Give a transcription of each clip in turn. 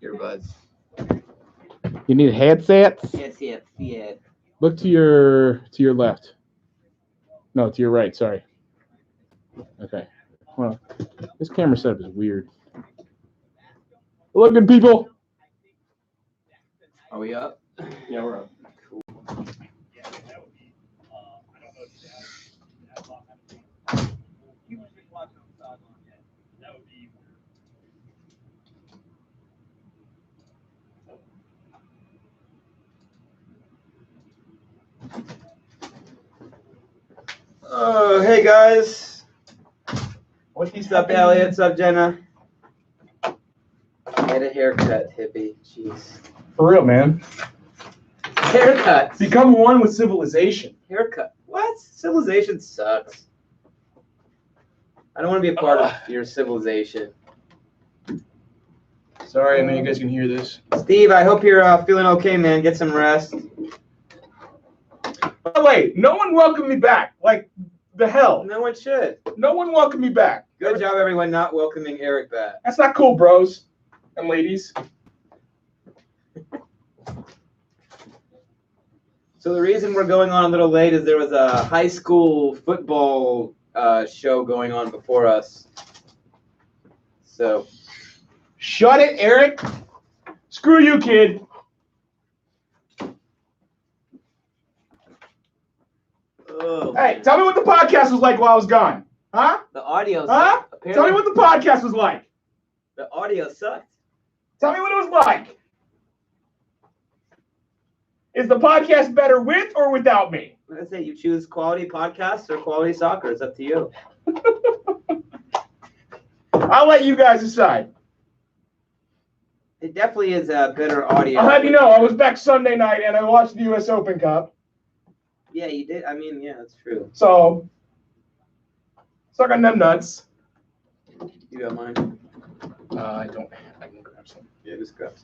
Earbuds. You need headsets? Yes. Look to your left. No, to your right, sorry. Okay. Well, this camera setup is weird. Hello, good people. Are we up? Yeah, we're up. Cool. Oh, hey guys. What's up, Elliot? What's up, Jenna? Get a haircut, hippie. Jeez. For real, man. Haircuts. Become one with civilization. Haircut. What? Civilization sucks. I don't want to be a part of your civilization. Sorry, I know you guys can hear this. Steve, I hope you're feeling okay, man. Get some rest. By the way, no one welcomed me back. Like, the hell. No one should. No one welcomed me back. Good job, everyone, not welcoming Eric back. That's not cool, bros and ladies. So the reason we're going on a little late is there was a high school football show going on before us. So. Shut it, Eric. Screw you, kid. Oh, Hey, tell me what the podcast was like while I was gone. Huh? The audio. Huh? Tell me what the podcast was like. The audio sucked. Tell me what it was like. Is the podcast better with or without me? Like I say, you choose quality podcasts or quality soccer. It's up to you. I'll let you guys decide. It definitely is a better audio. I'll have you know, I was back Sunday night and I watched the U.S. Open Cup. Yeah, you did. I mean, yeah, that's true. So, suck on them nuts. You got mine? I don't. I can grab some. Yeah, just grab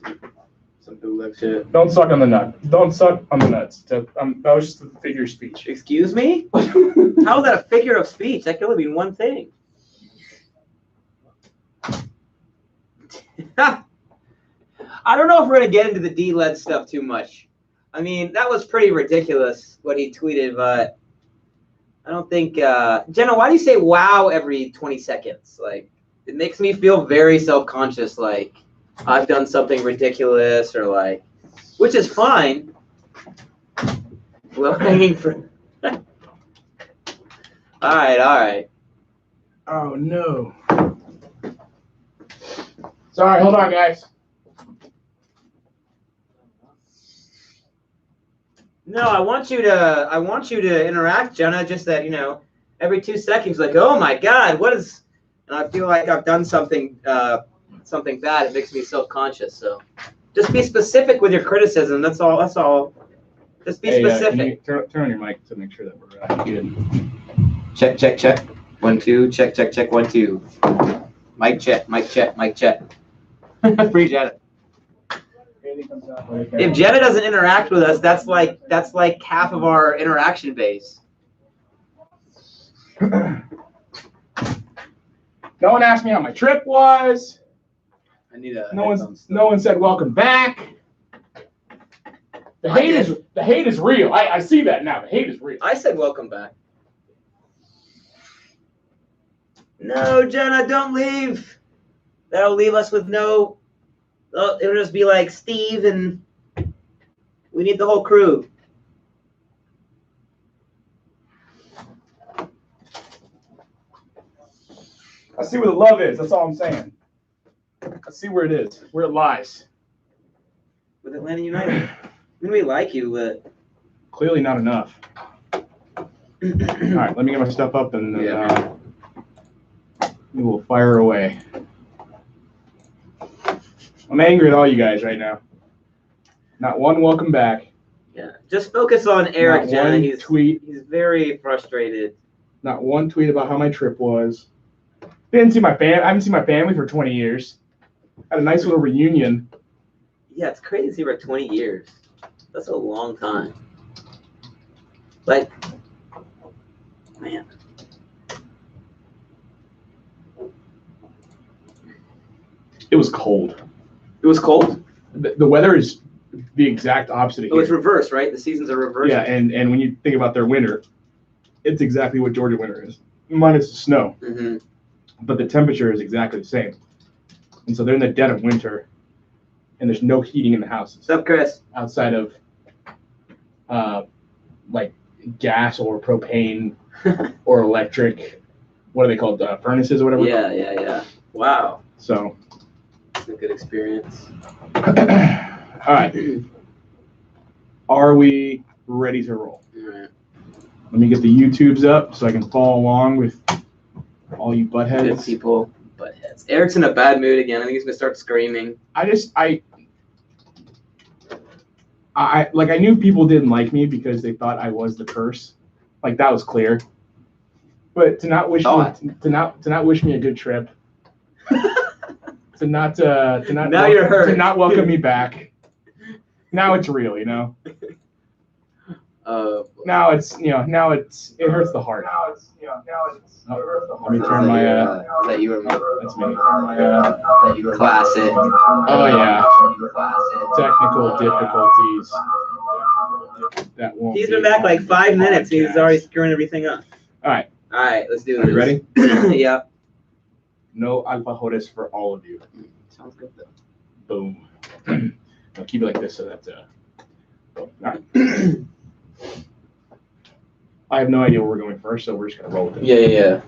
some bootleg shit. Don't suck on the nut. Don't suck on the nuts. That was just a figure of speech. Excuse me? How is that a figure of speech? That can only mean one thing. I don't know if we're going to get into the D-Led stuff too much. I mean, that was pretty ridiculous what he tweeted, but I don't think... Jenna, why do you say wow every 20 seconds? Like, it makes me feel very self-conscious, like I've done something ridiculous or like... Which is fine. Well, hanging for... All right. Oh, no. Sorry, hold on, guys. No, I want you to interact, Jenna. Just that, you know, every 2 seconds, like, oh my God, what is? And I feel like I've done something bad. It makes me self-conscious. So, just be specific with your criticism. That's all. Just be specific. Can you turn on your mic to make sure that we're good. Check. 1 2. Check 1 2. Mic check. Free Jenna. If Jenna doesn't interact with us, that's like half of our interaction base. No one asked me how my trip was. I need a. No one said welcome back. The hate is real. I see that now. The hate is real. I said welcome back. No, Jenna, don't leave. That'll leave us with no. It'll just be like Steve and we need the whole crew. I see where the love is. That's all I'm saying. I see where it is. Where it lies. With Atlanta United. We like you, but clearly not enough. All right, let me get my stuff up and we will fire away. I'm angry at all you guys right now. Not one welcome back. Yeah, just focus on Eric, Jenna. He's very frustrated. Not one tweet about how my trip was. I haven't seen my family for 20 years. Had a nice little reunion. Yeah, it's crazy for 20 years. That's a long time. Like, man. It was cold. It was cold? The weather is the exact opposite. Oh, it's reversed, right? The seasons are reversed. Yeah, and when you think about their winter, it's exactly what Georgia winter is, minus the snow. Mm-hmm. But the temperature is exactly the same. And so they're in the dead of winter, and there's no heating in the houses. What's up, Chris? Outside of, like, gas or propane or electric, what are they called, furnaces or whatever? Yeah. Wow. So. It's a good experience. All right. Are we ready to roll? All right. Let me get the YouTubes up so I can follow along with all you buttheads. Good people, buttheads. Eric's in a bad mood again. I think he's gonna start screaming. I knew people didn't like me because they thought I was the curse. Like, that was clear. But to not wish me a good trip, to not welcome me back. Now it's real, you know. Now it hurts the heart. Let me turn my that you were that's me. classic. Oh yeah. Technical difficulties. That won't. He's been back like 5 minutes and he's already screwing everything up. All right, let's do are this. you ready? Yeah. No alfajores for all of you. Sounds good though. Boom. I'll keep it like this so that. All right. I have no idea where we're going first, so we're just gonna roll with it. Yeah.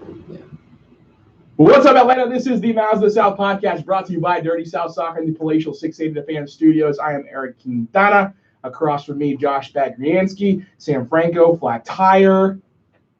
What's up, Atlanta? This is the MOTS of the South podcast, brought to you by Dirty South Soccer and the Palatial 680 The Fan Studios. I am Eric Quintana. Across from me, Josh Bagriansky, Sam Franco, Flat Tire.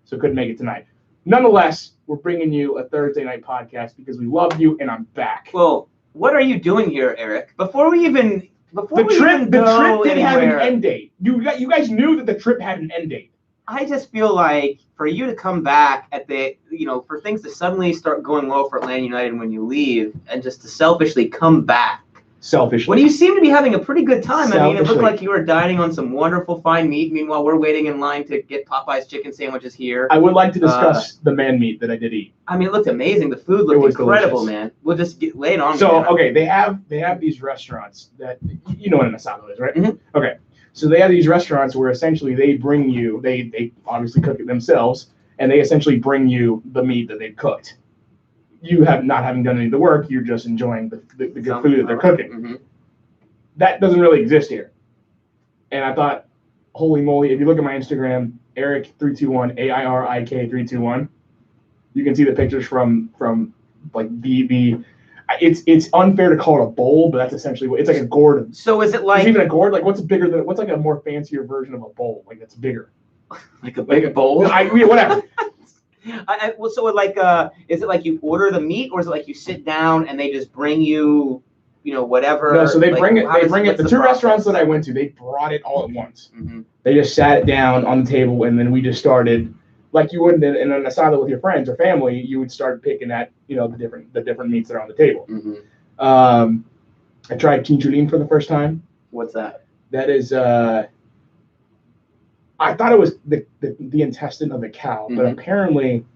So couldn't make it tonight. Nonetheless, we're bringing you a Thursday night podcast because we love you, and I'm back. Well, what are you doing here, Eric? The trip didn't have an end date. You guys knew that the trip had an end date. I just feel like for you to come back for things to suddenly start going well for Atlanta United when you leave, and just to selfishly come back. Selfishly. When you seem to be having a pretty good time. Selfishly. I mean, it looked like you were dining on some wonderful fine meat. Meanwhile, we're waiting in line to get Popeye's chicken sandwiches here. I would like to discuss the man meat that I did eat. I mean, it looked amazing. The food looked incredible, delicious. Man. We'll just lay it on. So, okay, they have these restaurants that, you know what an asado is, right? Mm-hmm. Okay. So they have these restaurants where essentially they bring you, they obviously cook it themselves, and they essentially bring you the meat that they've cooked. You have not having done any of the work, you're just enjoying the good food that they're cooking. Mm-hmm. That doesn't really exist here. And I thought, holy moly, if you look at my Instagram, Eric321, AIRIK321, you can see the pictures from like it's unfair to call it a bowl, but that's essentially what it's like, a gourd. So is it like, is even a gourd? Like what's like a more fancier version of a bowl? Like that's bigger. Like a big bowl? Whatever. Is it like you order the meat, or is it like you sit down and they just bring you, whatever? No, so they bring it. The two restaurants that I went to, they brought it all at once. Mm-hmm. They just sat it down on the table, and then we just started, like you would in an asado with your friends or family. You would start picking at the different meats that are on the table. Mm-hmm. I tried chinchulin for the first time. What's that? That is. I thought it was the intestine of the cow, but apparently,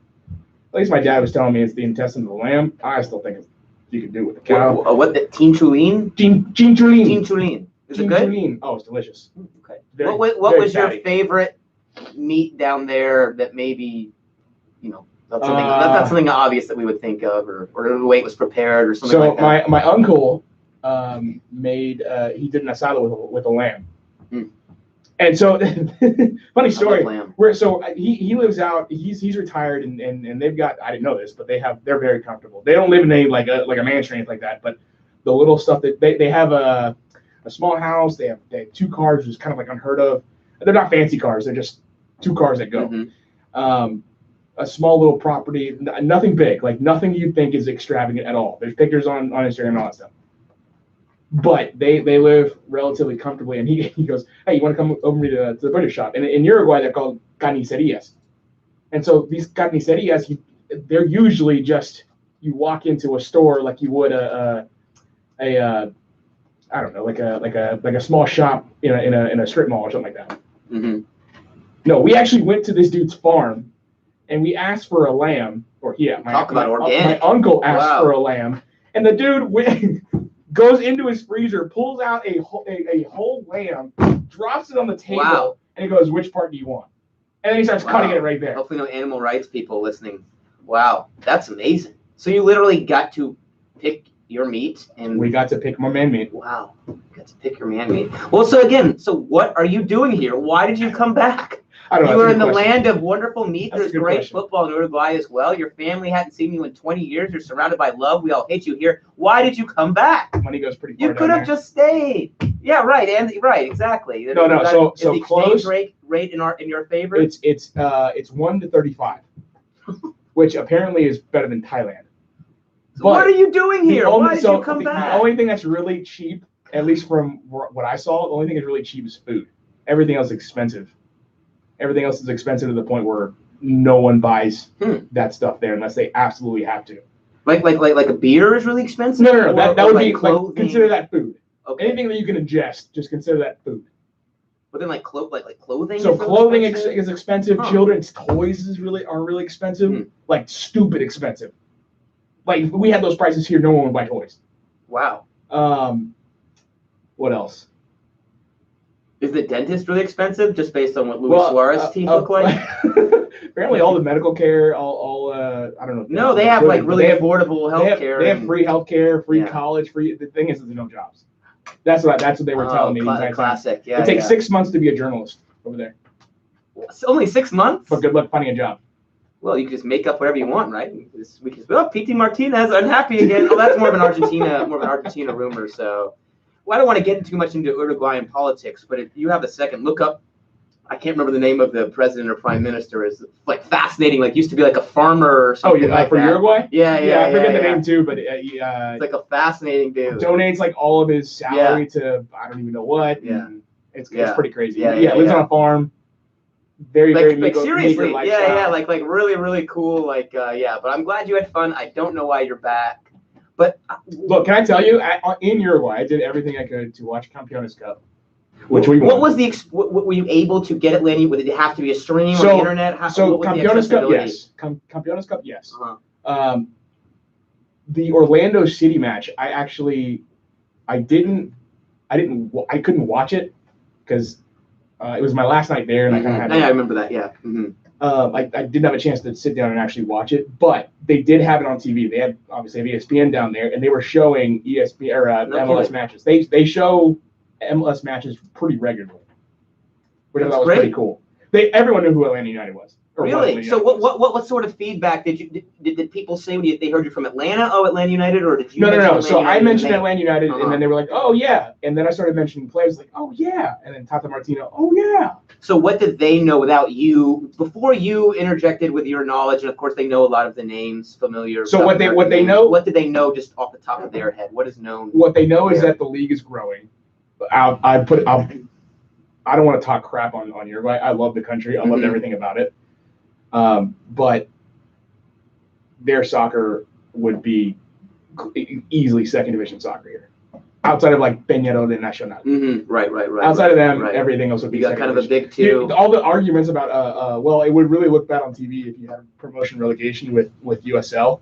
at least my dad was telling me it's the intestine of the lamb. I still think you can do it with the cow. What the chinchulin? Chinchulin. Chinchulin. Is it good? Oh, it's delicious. Okay. Very, what was your favorite meat down there that maybe, that's something obvious that we would think of, or the way it was prepared, or something like that? So my uncle made he did an asado with a lamb. Mm. And so, funny story. He lives out. He's retired, and they've got. I didn't know this, but they're very comfortable. They don't live in a like a mansion or anything like that. But the little stuff that they have a small house. They have 2 cars, which is kind of like unheard of. They're not fancy cars. They're just 2 cars that go. Mm-hmm. A small little property, nothing big, like nothing you'd think is extravagant at all. There's pictures on Instagram and all that stuff. But they live relatively comfortably, and he goes, hey, you want to come over to the butcher shop? And in Uruguay, they're called carnicerias. And so these carnicerias, they're usually just, you walk into a store like you would I don't know, like a small shop in a strip mall or something like that. Mm-hmm. No, we actually went to this dude's farm, and we asked for a lamb, my uncle asked for a lamb, and the dude goes into his freezer, pulls out a whole lamb, drops it on the table, and he goes, "Which part do you want?" And then he starts cutting it right there. Hopefully no animal rights people listening. Wow, that's amazing. So you literally got to pick your meat, and we got to pick my man meat. Wow, you got to pick your man meat. Well, so what are you doing here? Why did you come back? I don't know. You are in the land of wonderful meat. That's There's great football in Uruguay as well. Your family hadn't seen you in 20 years. You're surrounded by love. We all hate you here. Why did you come back? Money goes pretty far. You could have just stayed. Yeah, right, exactly. No. So is the close exchange rate in your favor? It's 1-35, which apparently is better than Thailand. So what are you doing here? Why did you come back? The only thing that's really cheap, at least from what I saw, the only thing that's really cheap is food. Everything else is expensive. Everything else is expensive to the point where no one buys that stuff there unless they absolutely have to. Like a beer is really expensive? No. That would be like, consider that food. Okay. Anything that you can ingest, just consider that food. But then like clothing. So clothing is expensive. Children's toys are really expensive. Like stupid expensive. Like if we had those prices here, no one would buy toys. Wow. What else? Is the dentist really expensive just based on what Luis Suarez teeth look like? Apparently, all the medical care, all I don't know. No, they have like really affordable health care. They have free health care, free college, free. The thing is, there's no jobs. That's what they were telling me. Classic. Yeah. It takes 6 months to be a journalist over there. It's only 6 months. But good luck finding a job. Well, you can just make up whatever you want, right? We can. PT Martinez unhappy again. Oh, that's more of an Argentina rumor. So. Well, I don't want to get too much into Uruguayan politics, but if you have a second, look up. I can't remember the name of the president or prime minister. Is like fascinating. Like used to be like a farmer or something. For Uruguay? Yeah. I forget the name too, but it's like a fascinating dude. Donates like all of his salary to I don't even know what. Yeah, it's pretty crazy. Yeah, lives on a farm. Very seriously. Yeah, like really really cool. Like but I'm glad you had fun. I don't know why you're back. But look, can I tell you? In Uruguay, I did everything I could to watch Campeones Cup, which we won. What was what were you able to get at Lenny? Did it have to be a stream on the internet? Campeones Cup, yes. Campeones Cup, yes. Uh-huh. The Orlando City match, I couldn't watch it because it was my last night there, and I kind of had. I remember that. Yeah. Mm-hmm. I didn't have a chance to sit down and actually watch it, but they did have it on TV. They had obviously ESPN down there, and they were showing ESPN or MLS matches. They show MLS matches pretty regularly, which I thought was pretty cool. Everyone knew who Atlanta United was. Really? So what sort of feedback did people say when they heard you from Atlanta? Oh, Atlanta United, or did you? No. So I mentioned Atlanta United, and then they were like, "Oh yeah," and then I started mentioning players like, "Oh yeah," and then Tata Martino, "Oh yeah." So what did they know without you? Before you interjected with your knowledge, and of course they know a lot of the names familiar. So what they know? What did they know just off the top of their head? What is known? What they know is that the league is growing. I don't want to talk crap on Uruguay. I love the country. I loved everything about it. But their soccer would be easily second division soccer here. Outside of like Peñarol de Nacional. Mm-hmm. Right. Outside of them, everything else would be. You got kind of a big two. All the arguments about it would really look bad on TV if you had promotion relegation with USL.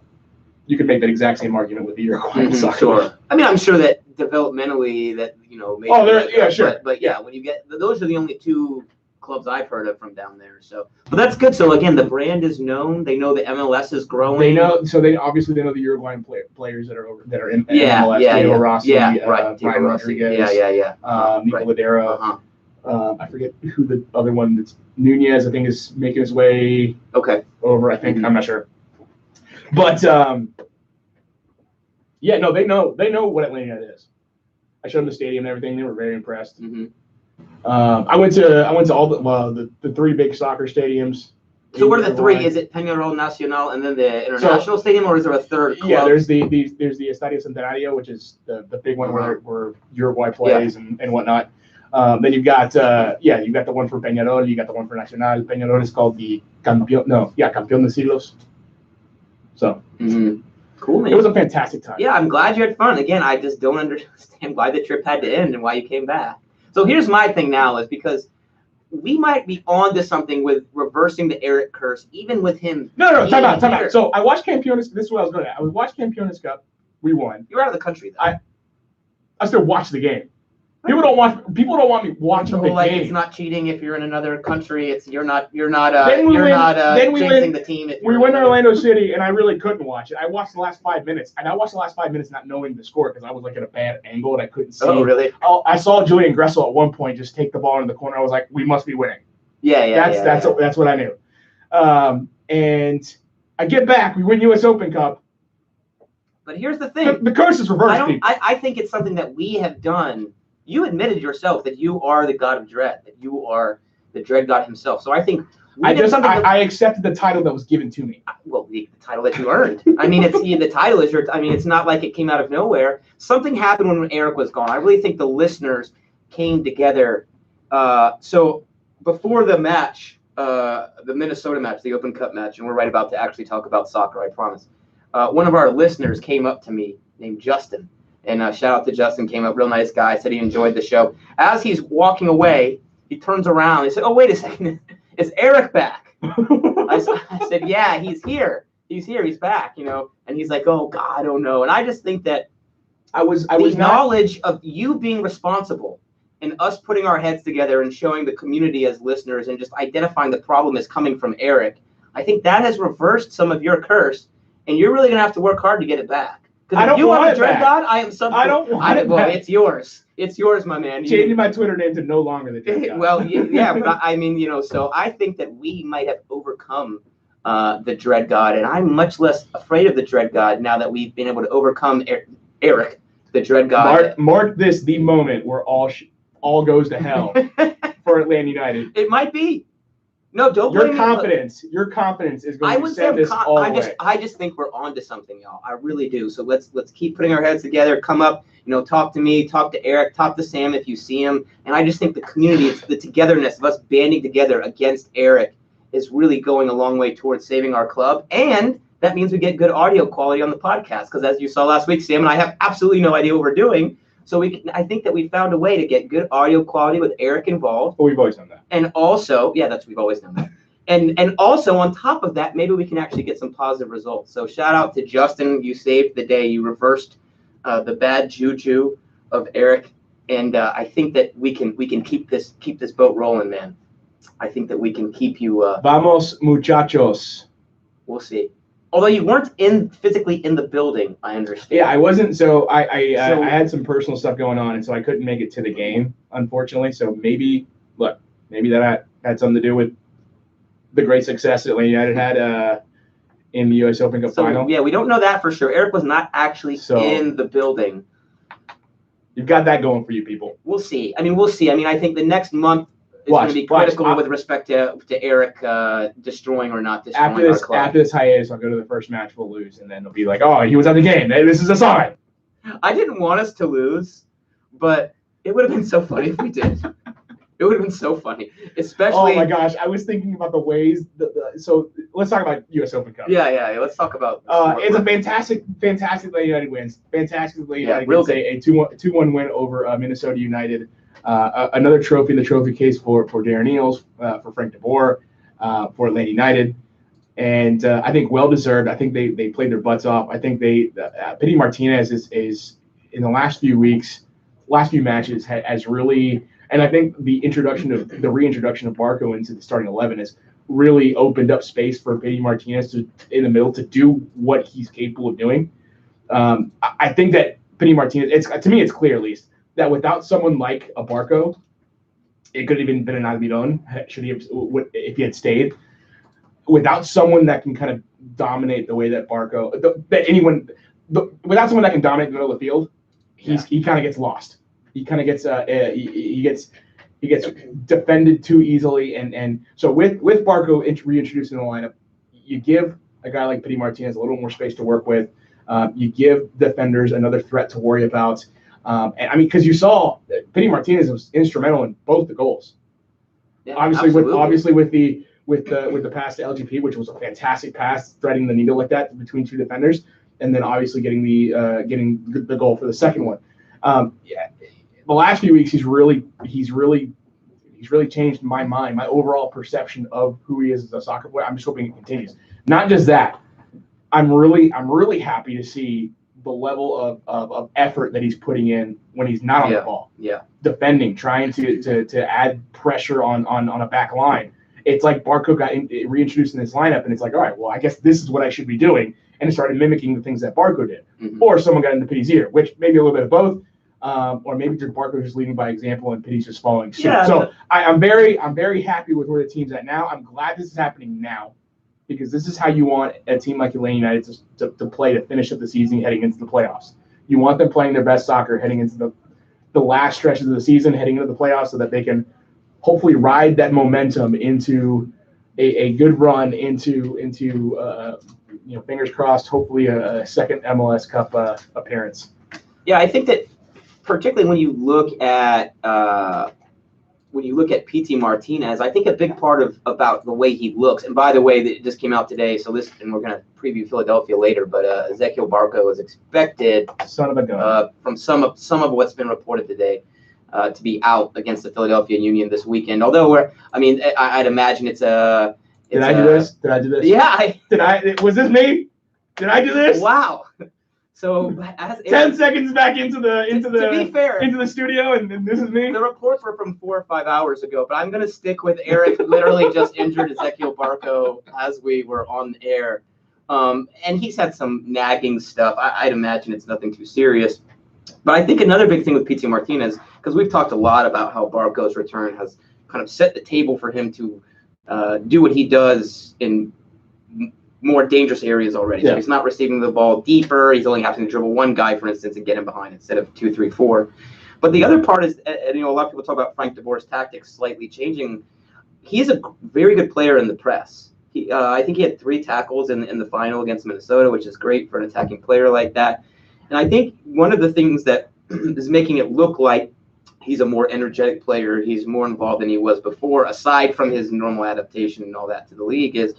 You could make that exact same argument with the Uruguayan soccer. Sure. I mean, I'm sure that developmentally that maybe. Sure. But when you get those are the only two clubs I've heard of from down there. So, but that's good. So again, the brand is known. They know the MLS is growing. They know. So they know the Uruguayan players that are in MLS. Diego Rossi. Brian Rodriguez. Nico Ladera. I forget who the other one that's Nunez. I think is making his way. Over. I think I'm not sure. But they know what Atlanta United is. I showed them the stadium and everything. They were very impressed. Mm-hmm. I went to all the three big soccer stadiums. So what are the three? Is it Peñarol Nacional and then the International Stadium, or is there a third club? Yeah, there's the Estadio Centenario, which is the big one where Uruguay plays and whatnot. Then you've got the one for Peñarol, you got the one for Nacional. Peñarol is called the Campeón de Siglos. So cool, man. It was a fantastic time. Yeah, I'm glad you had fun. Again, I just don't understand why the trip had to end and why you came back. So here's my thing now is because we might be on to something with reversing the Eric curse, even with him. No, time out. So I watched Campeones. This is what I was going to. I watched Campeones Cup. We won. You're out of the country, though. I still watch the game. People don't want me watching the game. It's not cheating if you're in another country. You're not jinxing the team. We went to Orlando City, and I really couldn't watch it. I watched the last 5 minutes, and I watched the last 5 minutes not knowing the score because I was like at a bad angle and I couldn't see. Oh, really? I saw Julian Gressel at one point just take the ball in the corner. I was like, we must be winning. That's what I knew. And I get back. We win U.S. Open Cup. But here's the thing. The curse is reversed. I think it's something that we have done. You admitted yourself that you are the god of dread, that you are the dread god himself. So I think I accepted the title that was given to me. Well, the title that you earned. I mean, the title is your. I mean, it's not like it came out of nowhere. Something happened when Eric was gone. I really think the listeners came together. So before the match, the Minnesota match, the Open Cup match, and we're right about to actually talk about soccer, I promise. One of our listeners came up to me named Justin. And shout out to Justin, came up, real nice guy, said he enjoyed the show. As he's walking away, he turns around. He said, "Oh, wait a second, is Eric back?" I said, "Yeah, he's here. He's back, And he's like, "Oh God, oh no." And I just think that knowledge of you being responsible and us putting our heads together and showing the community as listeners and just identifying the problem is coming from Eric. I think that has reversed some of your curse, and you're really gonna have to work hard to get it back. Because if you are a dread god, I am something. I don't want it back. It's yours. It's yours, my man. Changing my Twitter name to no longer the dread god. Well, yeah, but I mean, so I think that we might have overcome the dread god, and I'm much less afraid of the dread god now that we've been able to overcome Eric, the dread god. Mark this the moment where all goes to hell for Atlanta United. It might be. No, don't blame me. Your confidence is going to send this all away. I just think we're on to something, y'all. I really do. So let's keep putting our heads together. Come up, talk to me, talk to Eric, talk to Sam if you see him. And I just think the community, it's the togetherness of us banding together against Eric is really going a long way towards saving our club. And that means we get good audio quality on the podcast. Because as you saw last week, Sam and I have absolutely no idea what we're doing. So I think that we found a way to get good audio quality with Eric involved. Well, we've always done that. And also, we've always done that. And also on top of that, maybe we can actually get some positive results. So shout out to Justin. You saved the day. You reversed the bad juju of Eric. And I think that we can keep this boat rolling, man. I think that we can keep you. Vamos, muchachos. We'll see. Although you weren't physically in the building, I understand. Yeah, I wasn't. So I had some personal stuff going on, and so I couldn't make it to the game, unfortunately. So maybe that had something to do with the great success that Atlanta United had in the U.S. Open Cup final. Yeah, we don't know that for sure. Eric was not actually in the building. You've got that going for you, people. We'll see. I think the next month is going to be critical with respect to Eric destroying or not destroying our club. After this hiatus, I'll go to the first match, we'll lose, and then it'll be like, oh, he was at the game. This is a sign. I didn't want us to lose, but it would have been so funny if we did. It would have been so funny, especially. Oh my gosh, I was thinking about the ways. So let's talk about U.S. Open Cup. Yeah. Let's talk about. It's a fantastic Atlanta United wins. Fantastic Atlanta United wins a 2-1 win over Minnesota United. Another trophy in the trophy case for Darren Eales, for Frank DeBoer, for Atlanta United, and I think well deserved. I think they played their butts off. I think Pity Martinez is in the last few matches has really. And I think the reintroduction of Barco into the starting 11 has really opened up space for Pity Martinez in the middle to do what he's capable of doing. I think that Pity Martinez, to me, it's clear at least that without someone like a Barco, it could have even been an Almiron if he had stayed. Without someone that can kind of dominate the way that Barco, without someone that can dominate the middle of the field, he kind of gets lost. He kind of gets he gets defended too easily, and so with Barco reintroduced in the lineup, you give a guy like Pity Martinez a little more space to work with. You give defenders another threat to worry about, and I mean because you saw Pity Martinez was instrumental in both the goals. Yeah, obviously with the pass to LGP, which was a fantastic pass, threading the needle like that between two defenders, and then obviously getting the goal for the second one. The last few weeks, he's really changed my mind, my overall perception of who he is as a soccer player. I'm just hoping it continues. Not just that, I'm really happy to see the level of effort that he's putting in when he's not on the ball. Yeah. Defending, trying to add pressure on a back line. It's like Barco got reintroduced in this lineup, and it's like, all right, well, I guess this is what I should be doing, and it started mimicking the things that Barco did. Mm-hmm. Or someone got into Pitty's ear, which maybe a little bit of both, or maybe just Barco just leading by example and Pitty's just following suit. Yeah, so I'm very happy with where the team's at now. I'm glad this is happening now, because this is how you want a team like Atlanta United to play to finish up the season heading into the playoffs. You want them playing their best soccer heading into the last stretches of the season, heading into the playoffs, so that they can hopefully ride that momentum into a good run into fingers crossed, hopefully a second MLS Cup appearance. Yeah, I think that particularly when you look at P.T. Martinez, I think a big part about the way he looks, and by the way, it just came out today, and we're going to preview Philadelphia later, but Ezequiel Barco is expected, son of a gun, from some of what's been reported today, to be out against the Philadelphia Union this weekend. Although I'd imagine it's a. Did I do this? Yeah. Was this me? Did I do this? Wow. So 10 seconds back into the to be fair, into the studio, and this is me. The reports were from 4 or 5 hours ago, but I'm going to stick with Eric literally just injured Ezequiel Barco as we were on the air. And he's had some nagging stuff. I'd imagine it's nothing too serious. But I think another big thing with P.T. Martinez, because we've talked a lot about how Barco's return has kind of set the table for him to do what he does in more dangerous areas already. Yeah. So he's not receiving the ball deeper. He's only having to dribble one guy, for instance, and get him behind instead of 2, 3, 4. But the other part is, a lot of people talk about Frank de Boer's tactics slightly changing. He's a very good player in the press. I think he had 3 tackles in the final against Minnesota, which is great for an attacking player like that. And I think one of the things that is making it look like he's a more energetic player, he's more involved than he was before, aside from his normal adaptation and all that to the league, is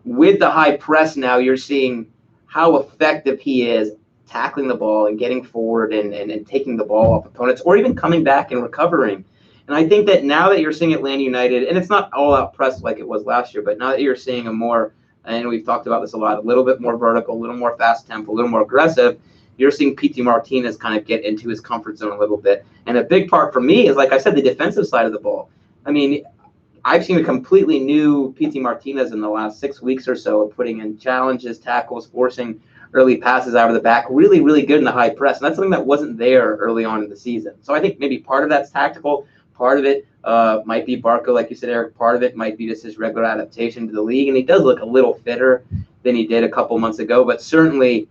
with the high press now, you're seeing how effective he is tackling the ball and getting forward and taking the ball off opponents, or even coming back and recovering. And I think that now that you're seeing Atlanta United, and it's not all-out press like it was last year, but now that you're seeing a more, and we've talked about this a lot, a little bit more vertical, a little more fast tempo, a little more aggressive, you're seeing P.T. Martinez kind of get into his comfort zone a little bit. And a big part for me is, like I said, the defensive side of the ball. I mean, I've seen a completely new P.T. Martinez in the last 6 weeks or so of putting in challenges, tackles, forcing early passes out of the back, really, really good in the high press. And that's something that wasn't there early on in the season. So I think maybe part of that's tactical. Part of it might be Barco, like you said, Eric. Part of it might be just his regular adaptation to the league. And he does look a little fitter than he did a couple months ago. But certainly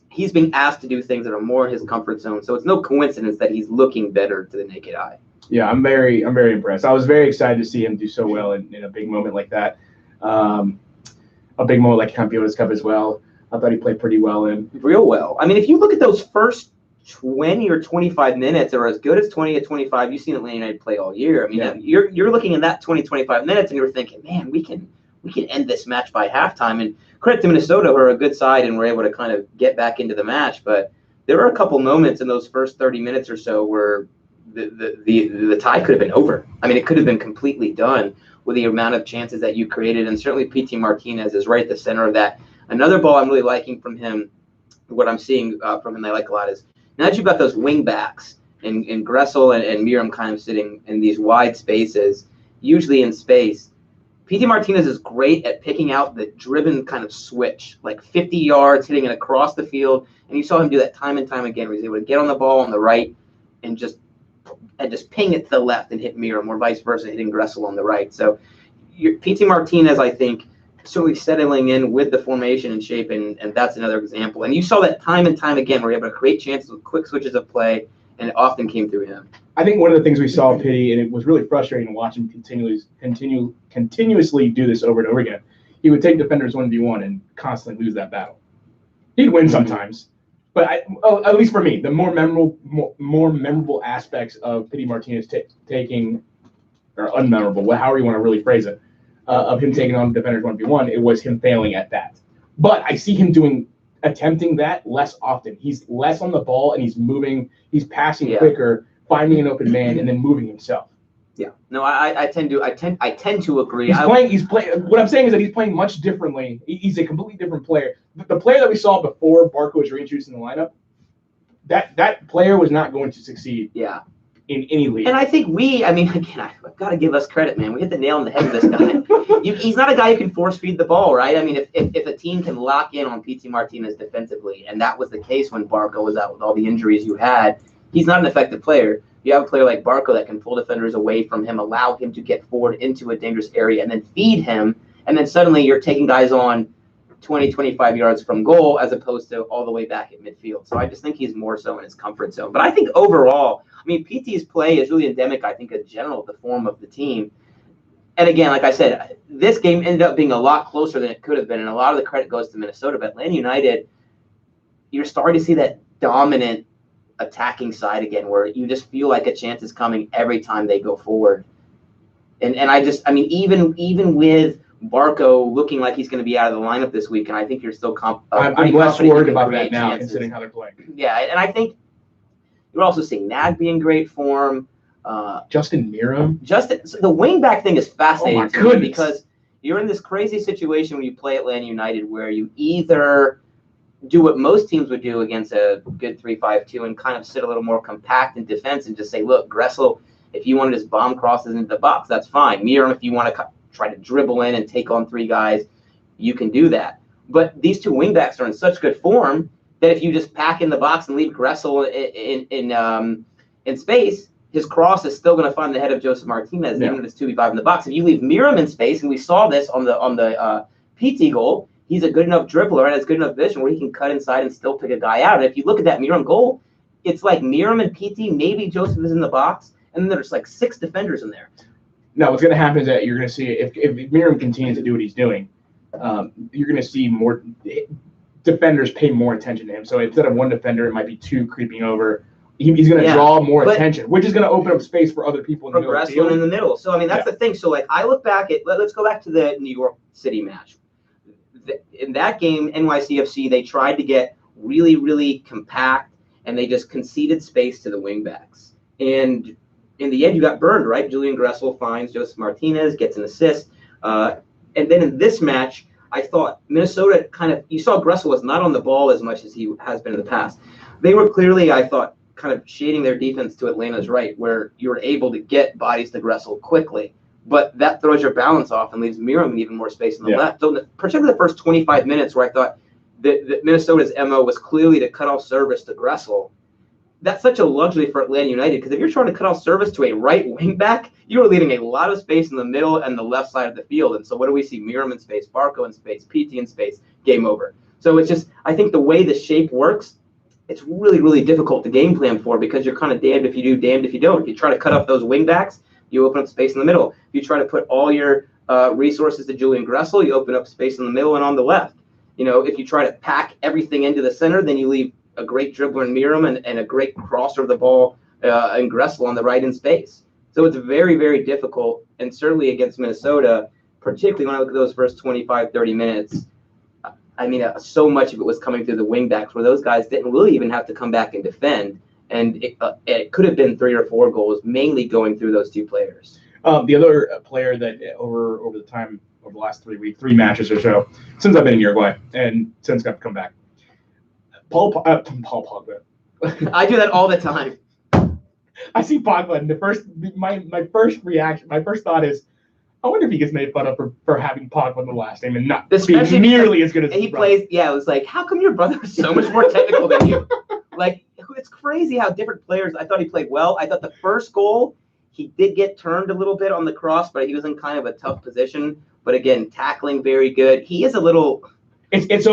he's being asked to do things that are more his comfort zone. So it's no coincidence that he's looking better to the naked eye. Yeah, I'm very impressed. I was very excited to see him do so well in a big moment like that. A big moment like Campeones Cup as well. I thought he played pretty well real well. I mean, if you look at those first 20 or 25 minutes, or as good as 20 to 25 you've seen Atlanta United play all year. I mean, you're looking at that 20, 25 minutes, and you're thinking, man, we can end this match by halftime. And credit to Minnesota, who are a good side and were able to kind of get back into the match. But there were a couple moments in those first 30 minutes or so where the tie could have been over. I mean, it could have been completely done with the amount of chances that you created. And certainly P.T. Martinez is right at the center of that. Another ball I'm really liking from him, what I'm seeing from him I like a lot, is now that you've got those wing backs and Gressel and Miram kind of sitting in these wide spaces, usually in space, P.T. Martinez is great at picking out the driven kind of switch, like 50 yards, hitting it across the field. And you saw him do that time and time again, where he's able to get on the ball on the right and just ping it to the left and hit Miram, or vice versa, hitting Gressel on the right. So P.T. Martinez, I think, certainly settling in with the formation and shape, and that's another example. And you saw that time and time again, where he able to create chances with quick switches of play, and it often came through him. I think one of the things we saw Pitty, and it was really frustrating to watch him continuously do this over and over again, he would take defenders 1v1 and constantly lose that battle. He'd win sometimes, but at least for me, the more memorable aspects of Pitty Martinez taking, or unmemorable, however you want to really phrase it, of him taking on defenders 1v1, it was him failing at that. But I see him attempting that less often. He's less on the ball, and he's moving, he's passing quicker, finding an open man, and then moving himself. Yeah. No, I tend to agree. He's playing. What I'm saying is that he's playing much differently. He's a completely different player the player that we saw before Barco was reintroduced in the lineup, that player was not going to succeed. Yeah. In any league. And I think again, I've got to give us credit, man. We hit the nail on the head with this guy. He's not a guy who can force feed the ball, right? I mean, if a team can lock in on P.T. Martinez defensively, and that was the case when Barco was out with all the injuries you had, he's not an effective player. You have a player like Barco that can pull defenders away from him, allow him to get forward into a dangerous area, and then feed him, and then suddenly you're taking guys on 20, 25 yards from goal as opposed to all the way back at midfield. So I just think he's more so in his comfort zone. But I think overall, I mean, PT's play is really endemic, I think, in general, the form of the team. And again, like I said, this game ended up being a lot closer than it could have been, and a lot of the credit goes to Minnesota. But Atlanta United, you're starting to see that dominant attacking side again, where you just feel like a chance is coming every time they go forward. And even with Barco looking like he's going to be out of the lineup this week, and I think you're still I'm less worried about that now, considering how they're playing. Yeah, and I think you're also seeing Nag be in great form. Justin Miram. So the wingback thing is fascinating to me goodness. because you're in this crazy situation when you play Atlanta United where you either do what most teams would do against a good 3-5-2 and kind of sit a little more compact in defense and just say, look, Gressel, if you want to just bomb crosses into the box, that's fine. Miram, if you want to try to dribble in and take on three guys, you can do that. But these two wingbacks are in such good form that if you just pack in the box and leave Gressel in space, his cross is still going to find the head of Joseph Martinez, even if it's 2v5 in the box. If you leave Miram in space, and we saw this on the PT goal, he's a good enough dribbler and has good enough vision where he can cut inside and still pick a guy out. And if you look at that Miram goal, it's like Miram and PT, maybe Joseph is in the box, and then there's like 6 defenders in there. No, what's going to happen is that you're going to see, if Miram continues to do what he's doing, you're going to see more defenders pay more attention to him. So instead of one defender, it might be 2 creeping over. He's going to draw more attention, which is going to open up space for other people in the middle. In the middle. So, I mean, that's the thing. So, like, I look back at, let's go back to the New York City match. In that game, NYCFC, they tried to get really, really compact, and they just conceded space to the wingbacks. And in the end, you got burned, right? Julian Gressel finds Joseph Martinez, gets an assist. And then in this match, I thought Minnesota you saw Gressel was not on the ball as much as he has been in the past. They were clearly, I thought, kind of shading their defense to Atlanta's right, where you were able to get bodies to Gressel quickly. But that throws your balance off and leaves Miram even more space on the left. So particularly the first 25 minutes where I thought that Minnesota's MO was clearly to cut off service to Gressel. That's such a luxury for Atlanta United, because if you're trying to cut off service to a right wing back, you are leaving a lot of space in the middle and the left side of the field. And so what do we see? Miram in space, Barco in space, PT in space, game over. So it's just, I think the way the shape works, it's really, really difficult to game plan for, because you're kind of damned if you do, damned if you don't. If you try to cut off those wing backs, you open up space in the middle. If you try to put all your resources to Julian Gressel, you open up space in the middle and on the left. You know, if you try to pack everything into the center, then you leave a great dribbler in Miram and a great crosser of the ball in Gressel on the right in space. So it's very, very difficult, and certainly against Minnesota, particularly when I look at those first 25, 30 minutes, I mean, so much of it was coming through the wingbacks, where those guys didn't really even have to come back and defend. And it could have been 3 or 4 goals, mainly going through those 2 players. The other player that over the last 3 matches or so, since I've been in Uruguay and since I've come back, Paul Pogba. I do that all the time. I see Pogba, and my first thought is, I wonder if he gets made fun of for having Pogba in the last name and not being nearly as good as he plays. Yeah, it was like, how come your brother is so much more technical than you? Like, it's crazy how different players. I thought he played well. I thought the first goal, he did get turned a little bit on the cross, but he was in kind of a tough position. But again, tackling very good. He is a little. He's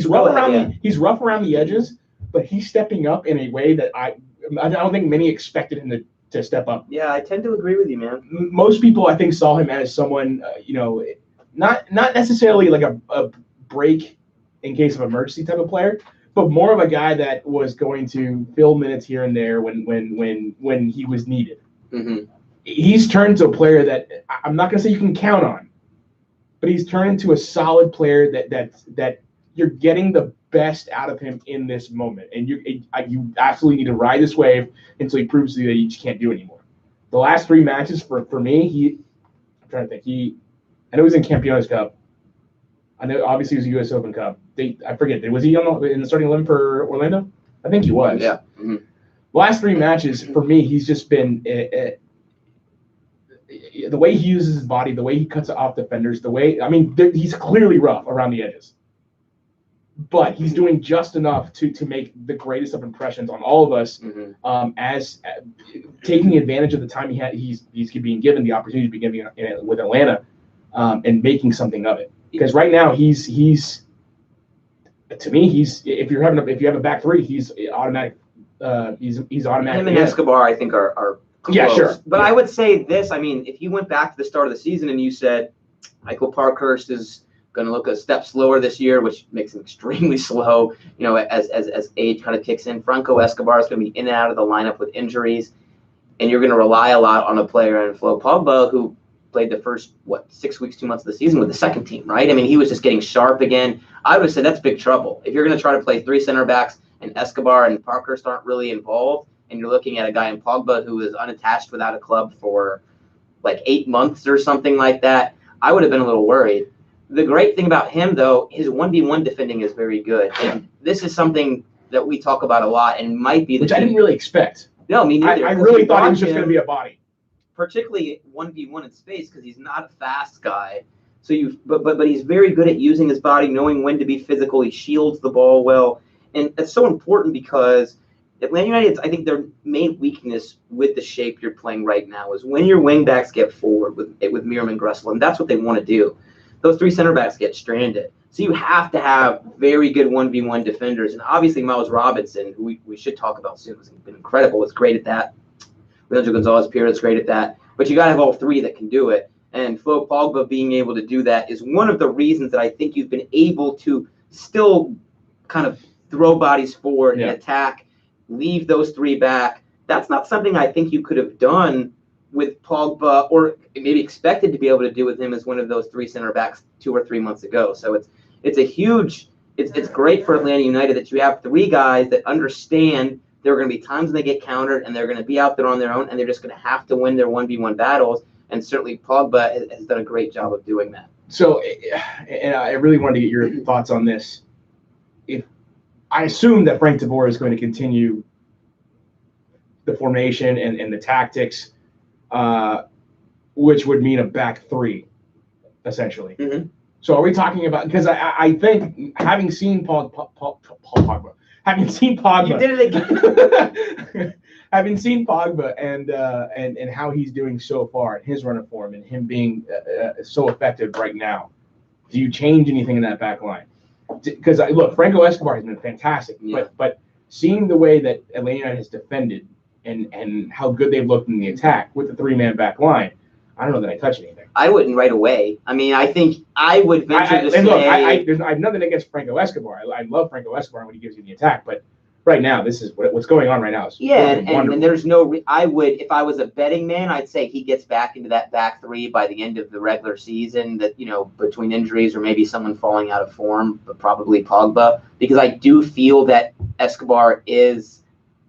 rough around the edges, but he's stepping up in a way that I don't think many expected him to step up. Yeah, I tend to agree with you, man. Most people, I think, saw him as someone, not necessarily like a break in case of emergency type of player, but more of a guy that was going to fill minutes here and there when he was needed. Mm-hmm. He's turned to a player that I'm not going to say you can count on, but he's turned into a solid player that you're getting the best out of him in this moment, and you absolutely need to ride this wave until he proves to you that you just can't do it anymore. The last 3 matches for me, I'm trying to think. I know he's in Campeones Cup. I know obviously he was a U.S. Open Cup. I forget. Was he in the starting 11 for Orlando? I think he was. Yeah. Mm-hmm. Last 3 matches for me, he's just been the way he uses his body, the way he cuts off defenders, he's clearly rough around the edges. But he's doing just enough to make the greatest of impressions on all of us, as taking advantage of the time he's being given the opportunity to be given with Atlanta, and making something of it. Because right now he's to me if you have a back three, he's automatic. He's automatic. Him and Escobar, I think, are close. Yeah, sure. But I would say this. I mean, if you went back to the start of the season and you said Michael Parkhurst is going to look a step slower this year, which makes him extremely slow, as age kind of kicks in. Franco Escobar is going to be in and out of the lineup with injuries, and you're going to rely a lot on a player in Flo Pogba, who played the first, 6 weeks, 2 months of the season with the second team, right? I mean, he was just getting sharp again. I would have said that's big trouble. If you're going to try to play 3 center backs and Escobar and Parkhurst aren't really involved, and you're looking at a guy in Pogba who is unattached without a club for 8 months or something like that, I would have been a little worried. The great thing about him, though, his 1v1 defending is very good. And this is something that we talk about a lot and might be which I didn't really expect. No, me neither. I really thought he was just going to be a body. Particularly 1v1 in space, because he's not a fast guy. So but he's very good at using his body, knowing when to be physical. He shields the ball well. And it's so important because Atlanta United, I think their main weakness with the shape you're playing right now is when your wing backs get forward with Miram and Gressel, and that's what they want to do. Those 3 center backs get stranded. So you have to have very good 1v1 defenders. And obviously Miles Robinson, who we should talk about soon, has been incredible. Is great at that. Leandro Gonzalez-Pirez is great at that. But you got to have all 3 that can do it. And Flo Pogba being able to do that is one of the reasons that I think you've been able to still kind of throw bodies forward and attack, leave those 3 back. That's not something I think you could have done with Pogba, or maybe expected to be able to do with him as one of those 3 center backs 2 or 3 months ago. So it's great for Atlanta United that you have 3 guys that understand there are going to be times when they get countered and they're going to be out there on their own and they're just going to have to win their 1v1 battles. And certainly Pogba has done a great job of doing that. So, and I really wanted to get your thoughts on this. If I assume that Frank de Boer is going to continue the formation and the tactics, which would mean a back 3, essentially. Mm-hmm. So are we talking about, because I think having seen Pogba, having seen Pogba, you did it again. Having seen Pogba and how he's doing so far in his run of form and him being so effective right now, do you change anything in that back line? Because look, Franco Escobar has been fantastic, but seeing the way that Atlanta United has defended and how good they've looked in the attack with the 3-man back line, I don't know that I touch anything. I wouldn't right away. I mean, I think I would venture to say. Look, I have nothing against Franco Escobar. I love Franco Escobar when he gives you the attack, but right now, this is what's going on right now. And there's no. I would, if I was a betting man, I'd say he gets back into that back 3 by the end of the regular season. That between injuries or maybe someone falling out of form, but probably Pogba, because I do feel that Escobar is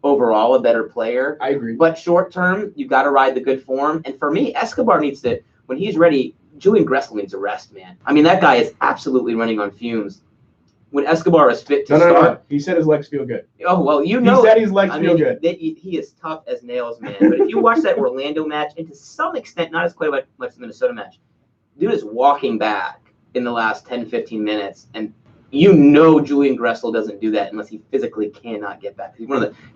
overall a better player. I agree. But short term, you've got to ride the good form. And for me, Escobar needs to, when he's ready, Julian Gressel needs a rest, man. I mean, that guy is absolutely running on fumes. When Escobar is fit to start. No. He said his legs feel good. Oh, well, He said his legs feel good. He is tough as nails, man. But if you watch that Orlando match, and to some extent, not as quite much the Minnesota match, dude is walking back in the last 10, 15 minutes, and Julian Gressel doesn't do that unless he physically cannot get back.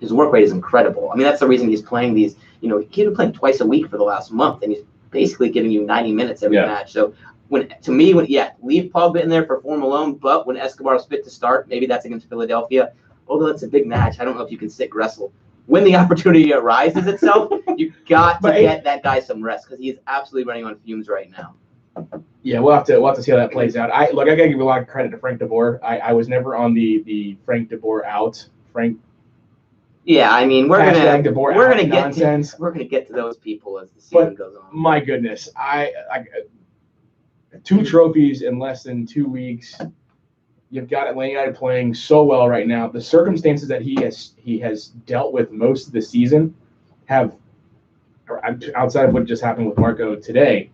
His work rate is incredible. I mean, that's the reason he's playing these. He's been playing twice a week for the last month, and he's basically giving you 90 minutes every match. So leave Pogba in there for form alone, but when Escobar is fit to start, maybe that's against Philadelphia. Although it's a big match, I don't know if you can sit Gressel. When the opportunity arises itself, you've got to get that guy some rest because he is absolutely running on fumes right now. Yeah, we'll have to see how that plays out. I gotta give a lot of credit to Frank de Boer. I was never on the Frank de Boer out. Yeah, I mean we're gonna nonsense. We're gonna get to those people as the season goes on. My goodness, I 2 trophies in less than 2 weeks. You've got Atlanta United playing so well right now. The circumstances that he has dealt with most of the season have, outside of what just happened with Marco today,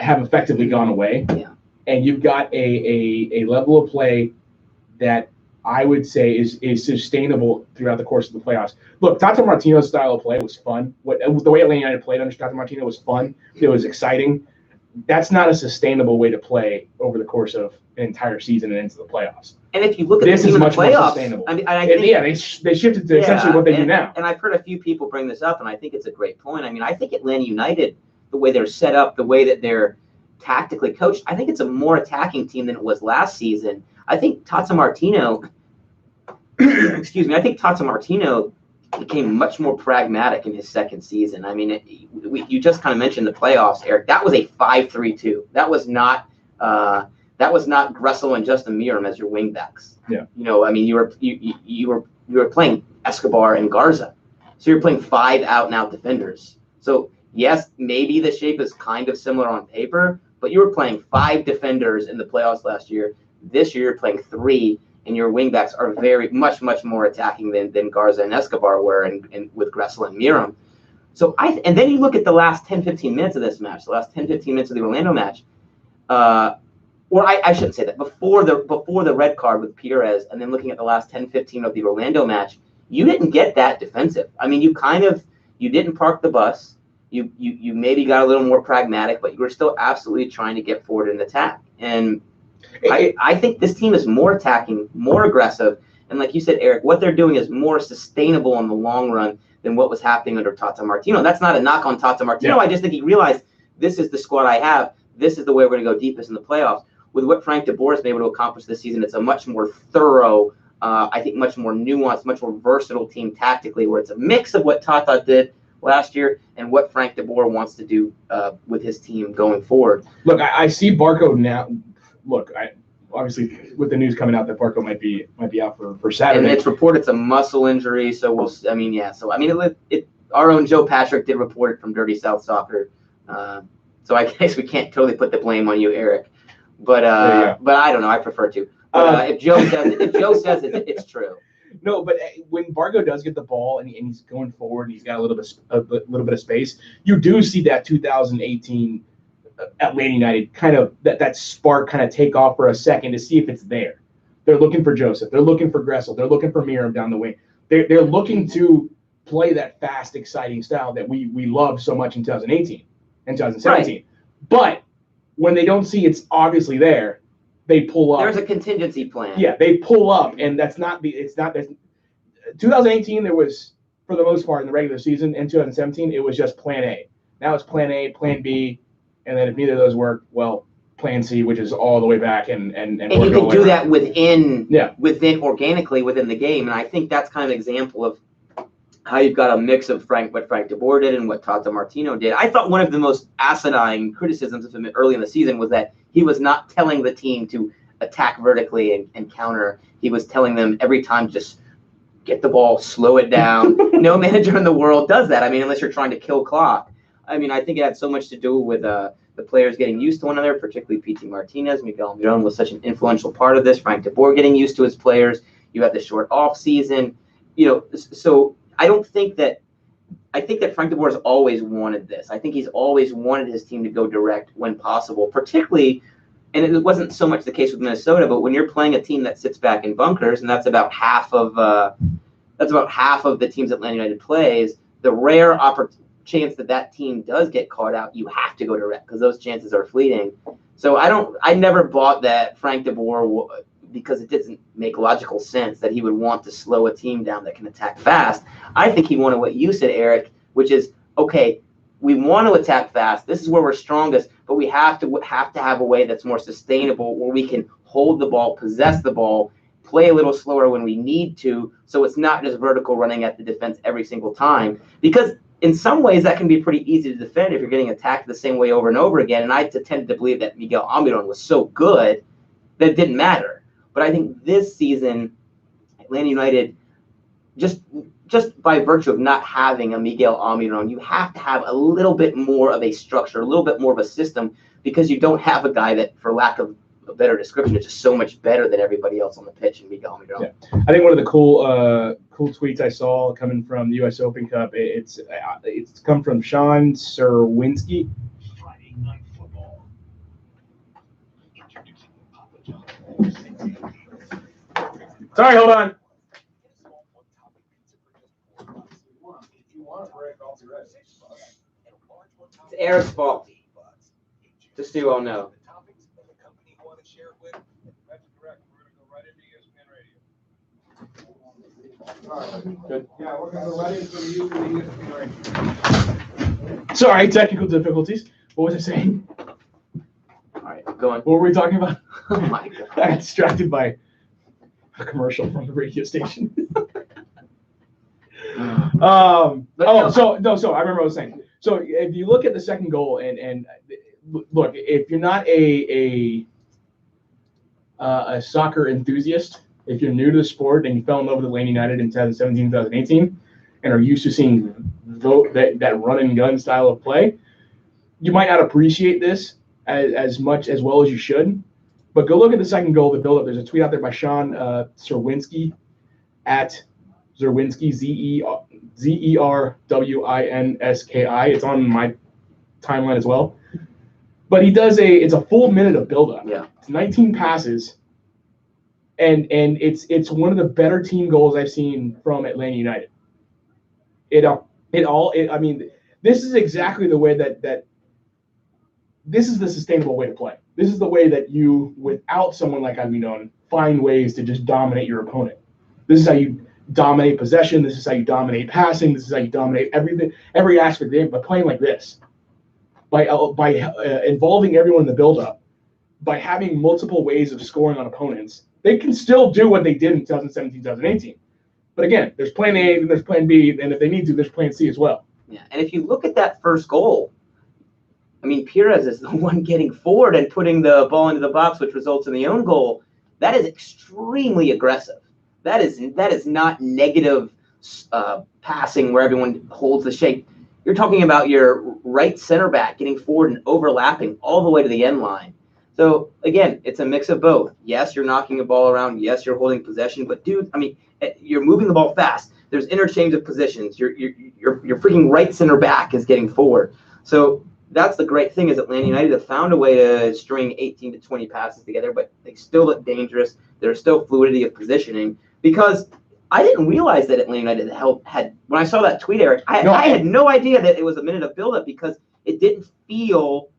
have effectively gone away. Yeah. and you've got a level of play that I would say is sustainable throughout the course of the playoffs. Look, Tata Martino's style of play was fun. The way Atlanta United played under Tata Martino was fun. It was exciting. That's not a sustainable way to play over the course of an entire season and into the playoffs. And if you look at this the team is much in the playoffs, more sustainable. I mean, I think, they shifted to essentially what they do now. And I've heard a few people bring this up, and I think it's a great point. I mean, I think Atlanta United, the way they're set up, the way that they're tactically coached, I think it's a more attacking team than it was last season. I think Tata Martino, I think Tata Martino became much more pragmatic in his second season. I mean, you just kind of mentioned the playoffs, Eric. That was a 5-3-2. That was not Gressel and Justin Meram as your wingbacks. Yeah. I mean, you were playing Escobar and Garza, so you're playing 5 out-and-out defenders. So yes, maybe the shape is kind of similar on paper, but you were playing 5 defenders in the playoffs last year. This year you're playing 3, and your wingbacks are very much more attacking than Garza and Escobar were, and with Gressel and Meram. So and then you look at the last 10-15 minutes of this match, the last 10-15 minutes of the Orlando match. Or I shouldn't say that. Before the red card with Perez, and then looking at the last 10-15 of the Orlando match, you didn't get that defensive. I mean, you didn't park the bus. You maybe got a little more pragmatic, but you were still absolutely trying to get forward and attack. And I think this team is more attacking, more aggressive, and like you said, Eric, what they're doing is more sustainable in the long run than what was happening under Tata Martino. That's not a knock on Tata Martino. Yeah. I just think he realized this is the squad I have. This is the way we're going to go deepest in the playoffs. With what Frank DeBoer has been able to accomplish this season, it's a much more thorough, I think much more nuanced, much more versatile team tactically, where it's a mix of what Tata did last year and what Frank DeBoer wants to do with his team going forward. Look, I see Barco now. Look, obviously with the news coming out that Barco might be out for Saturday. And it's reported it's a muscle injury, so our own Joe Patrick did report it from Dirty South Soccer. So I guess we can't totally put the blame on you, Eric. But I don't know. I prefer to. But if Joe says it, it's true. No, but when Barco does get the ball and he's going forward and he's got a little bit of space, you do see that 2018 Atlanta United kind of that spark kind of take off for a second to see if it's there. They're looking for Joseph. They're looking for Gressel. They're looking for Meram down the wing. They're looking to play that fast, exciting style that we loved so much in 2018 and 2017. Right. But when they don't see it's obviously there, they pull up. There's a contingency plan. Yeah, they pull up, and it's not 2018, there was, for the most part in the regular season, in 2017, it was just plan A. Now it's plan A, plan B, and then if neither of those work, well, plan C, which is all the way back and you can do that within organically within the game. And I think that's kind of an example of how you've got a mix of what Frank DeBoer did and what Tata Martino did. I thought one of the most asinine criticisms of him early in the season was that he was not telling the team to attack vertically and counter. He was telling them every time, just get the ball, slow it down. No manager in the world does that. I mean, unless you're trying to kill clock. I mean, I think it had so much to do with the players getting used to one another, particularly P.T. Martinez. Miguel Almiron was such an influential part of this. Frank DeBoer getting used to his players. You had the short off season. So I think that Frank DeBoer has always wanted this. I think he's always wanted his team to go direct when possible, particularly, and it wasn't so much the case with Minnesota, but when you're playing a team that sits back in bunkers, and that's about half of the teams Atlanta United plays, the rare chance that team does get caught out, you have to go direct because those chances are fleeting. So I never bought that Frank DeBoer, because it doesn't make logical sense that he would want to slow a team down that can attack fast. I think he wanted what you said, Eric, which is, okay, we want to attack fast. This is where we're strongest, but we have to have a way that's more sustainable, where we can hold the ball, possess the ball, play a little slower when we need to, so it's not just vertical running at the defense every single time. Because in some ways, that can be pretty easy to defend if you're getting attacked the same way over and over again. And I tended to believe that Miguel Almiron was so good that it didn't matter. But I think this season, Atlanta United, just by virtue of not having a Miguel Almiron, you have to have a little bit more of a structure, a little bit more of a system, because you don't have a guy that, for lack of a better description, is just so much better than everybody else on the pitch in Miguel Almiron. Yeah. I think one of the cool tweets I saw coming from the U.S. Open Cup, it's come from Sean Serwinski. Sorry, hold on. It's Eric's fault. Just so you all know. Good. Yeah, we're going to go right into the ESPN. Sorry, technical difficulties. What was I saying? All right, go on. What were we talking about? Oh my God. I got distracted by a commercial from the radio station. So I remember what I was saying. So if you look at the second goal and look, if you're not a soccer enthusiast, if you're new to the sport and you fell in love with Atlanta United in 2017, 2018, and are used to seeing that run and gun style of play, you might not appreciate this as well as you should. But go look at the second goal, the build-up. There's a tweet out there by Sean Zerwinski at Zerwinski, Zerwinski. It's on my timeline as well. But he does it's a full minute of build-up. Yeah. It's 19 passes. And it's one of the better team goals I've seen from Atlanta United. I mean, this is exactly the way that this is the sustainable way to play. This is the way that you, without someone like Almiron, find ways to just dominate your opponent. This is how you dominate possession. This is how you dominate passing. This is how you dominate everything, every aspect of the game by playing like this, by involving everyone in the build-up, by having multiple ways of scoring on opponents. They can still do what they did in 2017, 2018. But again, there's plan A and there's plan B, and if they need to, there's plan C as well. Yeah, and if you look at that first goal, I mean, Pires is the one getting forward and putting the ball into the box, which results in the own goal. That is extremely aggressive. That is not negative passing where everyone holds the shape. You're talking about your right center back getting forward and overlapping all the way to the end line. So, again, it's a mix of both. Yes, you're knocking the ball around. Yes, you're holding possession. But, dude, I mean, you're moving the ball fast. There's interchange of positions. Your freaking right center back is getting forward. So that's the great thing is Atlanta United have found a way to string 18 to 20 passes together, but they still look dangerous. There's still fluidity of positioning because I didn't realize that Atlanta United had when I saw that tweet, Eric, I had no idea that it was a minute of buildup because it didn't feel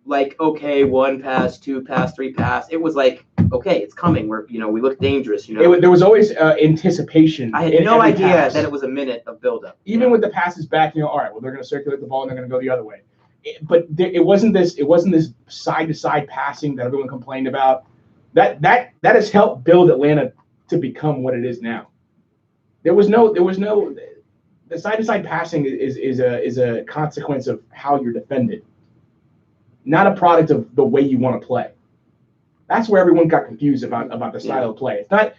like, okay, 1 pass, 2 pass, 3 pass. It was like, okay, it's coming. We look dangerous. There was always anticipation. I had no idea that it was a minute of buildup. Even with the passes back, all right, well, they're going to circulate the ball and they're going to go the other way. But it wasn't this side-to-side passing that everyone complained about. That has helped build Atlanta to become what it is now. The side-to-side passing is a consequence of how you're defended, not a product of the way you want to play. That's where everyone got confused about the style of play. It's not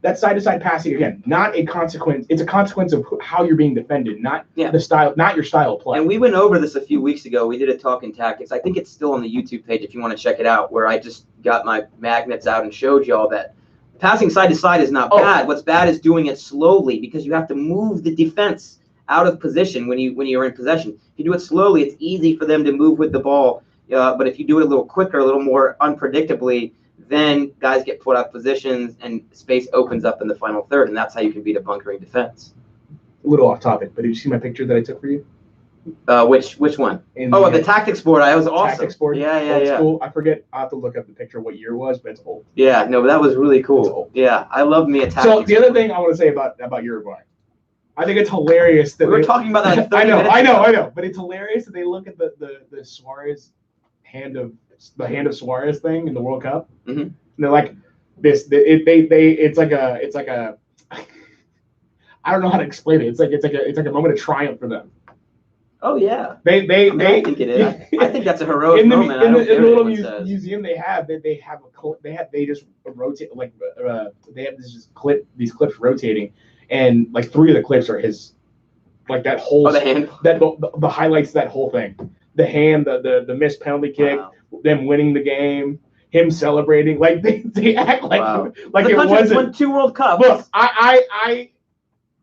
that side-to-side passing, again, not a consequence. It's a consequence of how you're being defended, not the style, not your style of play. And we went over this a few weeks ago. We did a Talking Tactics. I think it's still on the YouTube page if you want to check it out, where I just got my magnets out and showed y'all that passing side-to-side is not bad. What's bad is doing it slowly because you have to move the defense out of position when you're in possession. If you do it slowly, it's easy for them to move with the ball. But if you do it a little quicker, a little more unpredictably, then guys get put out of positions and space opens up in the final third, and that's how you can beat a bunkering defense. A little off topic, but did you see my picture that I took for you? Which one? The tactics board. I was awesome. Tactics board. Yeah. Cool. I forget. I have to look up the picture what year it was, but it's old. Yeah, no, but that was really cool. Yeah, I love me a tactics. So the other thing I want to say about Uruguay, I think it's hilarious that we were talking about that. Like 30 minutes I know, but it's hilarious that they look at the Suarez hand of Suarez thing in the World Cup. Mm-hmm. And they're like this. It's like a. I don't know how to explain it. It's like a moment of triumph for them. Oh yeah. I think it is. I think that's a heroic moment. In the little museum they just rotate they have these clips rotating, and like 3 of the clips are his, like that whole the hand the highlights of that whole thing. The hand, the missed penalty kick, them winning the game, him celebrating, like they act like it wasn't. Won 2 World Cups. Look, I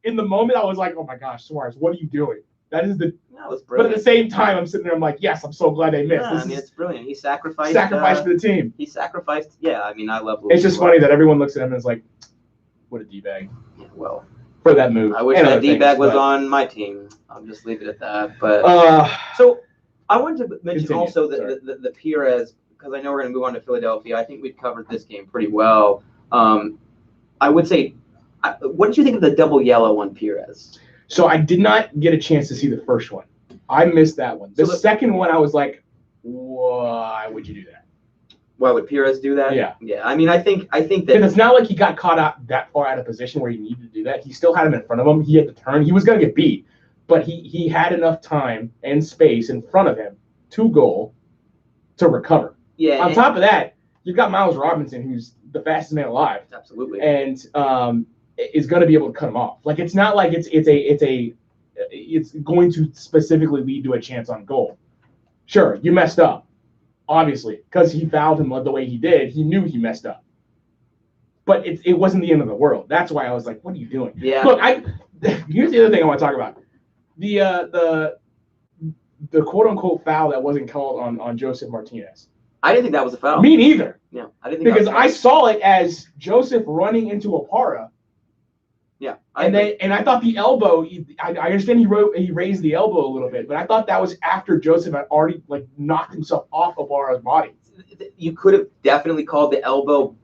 in the moment I was like, oh my gosh, Suarez, what are you doing? That is the. That was But brilliant. at the same time, I'm sitting there. I'm like, yes, I'm so glad they missed. Yeah, This I mean, is it's brilliant. He sacrificed for the team. He sacrificed. Yeah, I mean, I love. It's just funny that everyone looks at him and is like, what a d-bag. Yeah, well, for that move. I wish that d-bag was on my team. I'll just leave it at that. But so I wanted to mention also the Perez, because I know we're going to move on to Philadelphia. I think we've covered this game pretty well. I would say, what did you think of the double yellow on Perez? So I did not get a chance to see the first one. I missed that one. The second one, I was like, why would you do that? Why would Perez do that? Yeah. Yeah. I mean, I think that it's not like he got caught out that far out of position where he needed to do that. He still had him in front of him. He had to turn. He was going to get beat, but he had enough time and space in front of him to goal to recover. Yeah. On top of that, you've got Miles Robinson, who's the fastest man alive. Absolutely. And is going to be able to cut him off. Like, it's not like it's going to specifically lead to a chance on goal. Sure, you messed up, obviously, because he fouled him the way he did. He knew he messed up, but it wasn't the end of the world. That's why I was like, "What are you doing?" Yeah. Look, here's the other thing I want to talk about: the quote unquote foul that wasn't called on Joseph Martinez. I didn't think that was a foul. Me neither. Yeah, I didn't think because I saw it as Joseph running into Opara. Yeah, and I thought the elbow. I understand he raised the elbow a little bit, but I thought that was after Joseph had already knocked himself off of Opara's body. You could have definitely called the elbow,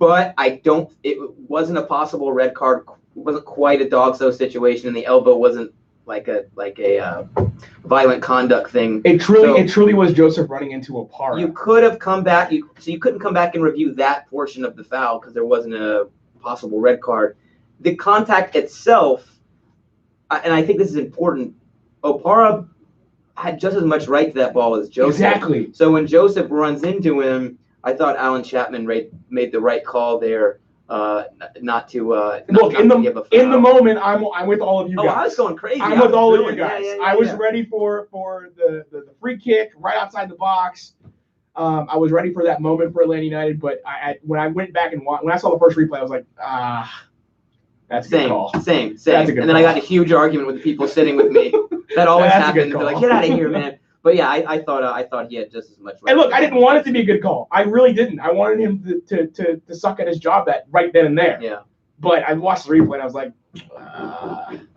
but I don't. It wasn't a possible red card. It wasn't quite a dog-so situation, and the elbow wasn't like a violent conduct thing. It truly was Joseph running into Opara. You could have come back. You couldn't come back and review that portion of the foul because there wasn't a possible red card. The contact itself, and I think this is important, Opara had just as much right to that ball as Joseph. Exactly. So when Joseph runs into him, I thought Alan Chapman made the right call there, not to look in the moment. I'm with all of you guys. Oh, I was going crazy. I'm with all of you guys. I was ready for the free kick right outside the box. I was ready for that moment for Atlanta United, but when I went back and when I saw the first replay, I was like, that's a good call. Same. And then I got a huge argument with the people sitting with me. That always happens. They're like, get out of here, man. But yeah, I thought he had just as much right. And look, I didn't want it to be a good call. I really didn't. I wanted him to suck at his job right then and there. Yeah. But I watched the replay and I was like,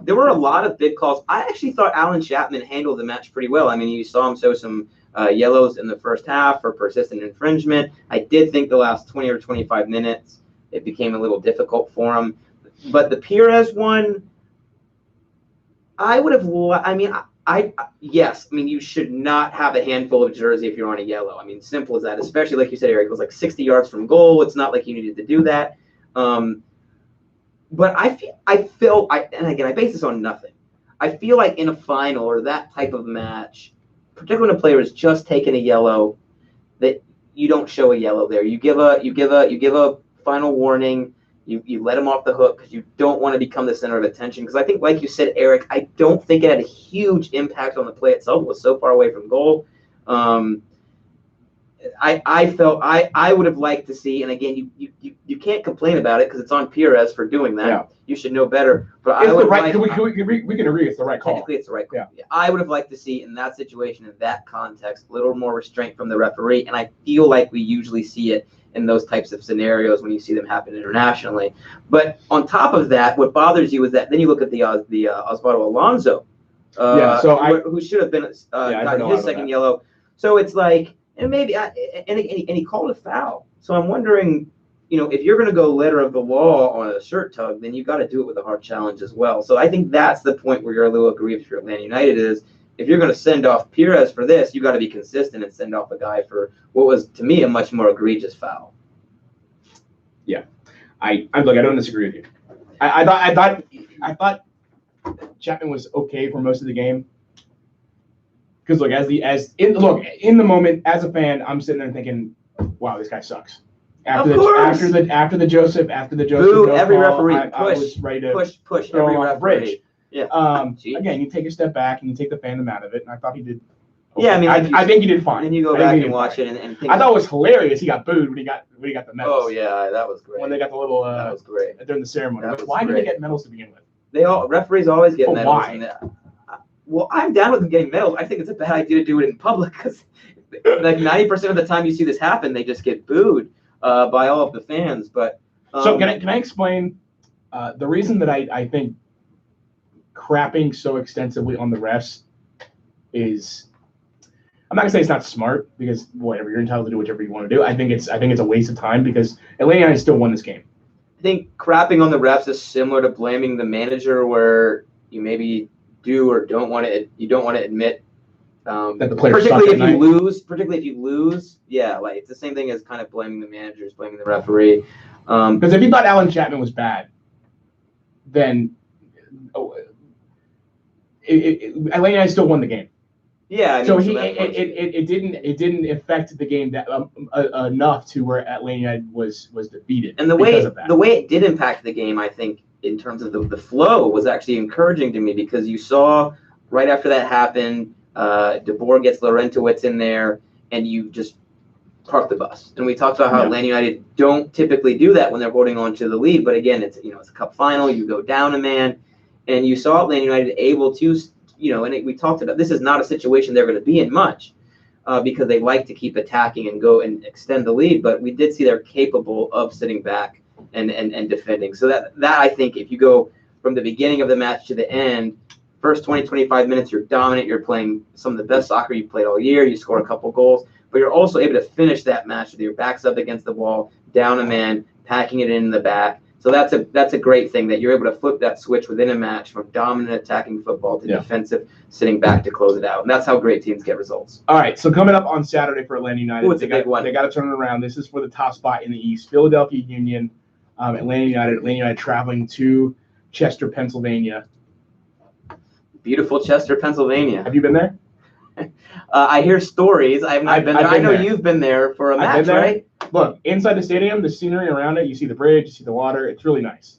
There were a lot of big calls. I actually thought Alan Chapman handled the match pretty well. I mean, you saw him show some yellows in the first half for persistent infringement. I did think the last 20 or 25 minutes, it became a little difficult for him. But the Perez one, I would have. I mean, yes. I mean, you should not have a handful of jersey if you're on a yellow. I mean, simple as that. Especially like you said, Eric, it was like 60 yards from goal. It's not like you needed to do that. But and again, I base this on nothing. I feel like in a final or that type of match, particularly when a player is just taking a yellow, that you don't show a yellow there. You give a final warning. You let him off the hook because you don't want to become the center of attention. Because I think, like you said, Eric, I don't think it had a huge impact on the play itself. It was so far away from goal. I felt I would have liked to see, and again, you can't complain about it because it's on Perez for doing that. Yeah. You should know better. But it's we can agree it's the right call. Technically, it's the right call. Yeah. I would have liked to see in that situation, in that context, a little more restraint from the referee, and I feel like we usually see it in those types of scenarios when you see them happen internationally. But on top of that, what bothers you is that then you look at the Osvaldo Alonso, who should have been gotten his second yellow. So it's like, and maybe and he called a foul. So I'm wondering, if you're going to go letter of the law on a shirt tug, then you got to do it with a hard challenge as well. So I think that's the point where you're a little aggrieved if you're Atlanta United is, if you're going to send off Perez for this, you got to be consistent and send off a guy for what was, to me, a much more egregious foul. Yeah, I don't disagree with you. I thought Chapman was okay for most of the game. Because look, in the moment as a fan, I'm sitting there thinking, wow, this guy sucks. After the Joseph Boo, every referee I was ready to push throw every him off the bridge. Yeah. Again, you take a step back and you take the fandom out of it, and I thought he did. Okay. Yeah, I mean, I think he did fine. And you go back and watch it, and think I thought it was hilarious. He got booed when he got the medals. Oh yeah, that was great. When they got the little that was great during the ceremony. Why did they get medals to begin with? Referees always get medals. Why? Well, I'm down with them getting medals. I think it's a bad idea to do it in public because like 90% of the time you see this happen, they just get booed by all of the fans. But so can I explain the reason that I think crapping so extensively on the refs is, I'm not gonna say it's not smart, because whatever, you're entitled to do whatever you want to do. I think it's a waste of time, because Atlanta United still won this game. I think crapping on the refs is similar to blaming the manager, where you maybe do or don't want to admit that the players particularly if you lose, yeah, like it's the same thing as kind of blaming the managers, blaming the referee. Because if you thought Alan Chapman was bad, then Atlanta United still won the game. Yeah, I mean, so it didn't affect the game that enough to where Atlanta United was defeated. And the way it did impact the game, I think, in terms of the flow, was actually encouraging to me, because you saw right after that happened, DeBoer gets Laurentowicz in there, and you just park the bus. And we talked about how Atlanta United don't typically do that when they're holding on to the lead. But again, it's a cup final. You go down a man, and you saw Atlanta United able to, and we talked about, this is not a situation they're going to be in much, because they like to keep attacking and go and extend the lead. But we did see they're capable of sitting back and defending. So that I think, if you go from the beginning of the match to the end, first 20, 25 minutes, you're dominant. You're playing some of the best soccer you've played all year. You score a couple goals, but you're also able to finish that match with your backs up against the wall, down a man, packing it in the back. So that's a great thing, that you're able to flip that switch within a match from dominant attacking football to defensive sitting back to close it out. And that's how great teams get results. All right, so coming up on Saturday for Atlanta United, it's a big one. They got to turn it around. This is for the top spot in the East. Philadelphia Union, Atlanta United traveling to Chester, Pennsylvania. Beautiful Chester, Pennsylvania. Have you been there? I hear stories. I've not been there. I know you've been there for a match, right? Look, inside the stadium, the scenery around it, you see the bridge, you see the water. It's really nice.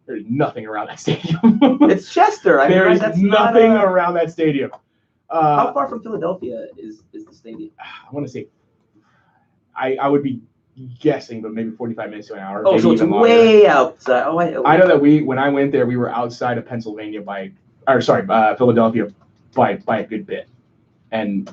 There's nothing around that stadium. It's Chester. There's nothing around that stadium. How far from Philadelphia is the stadium? I want to say, I would be guessing, but maybe 45 minutes to an hour. Oh, so it's way outside. Oh, I know that when I went there, we were outside of Philadelphia by a good bit, and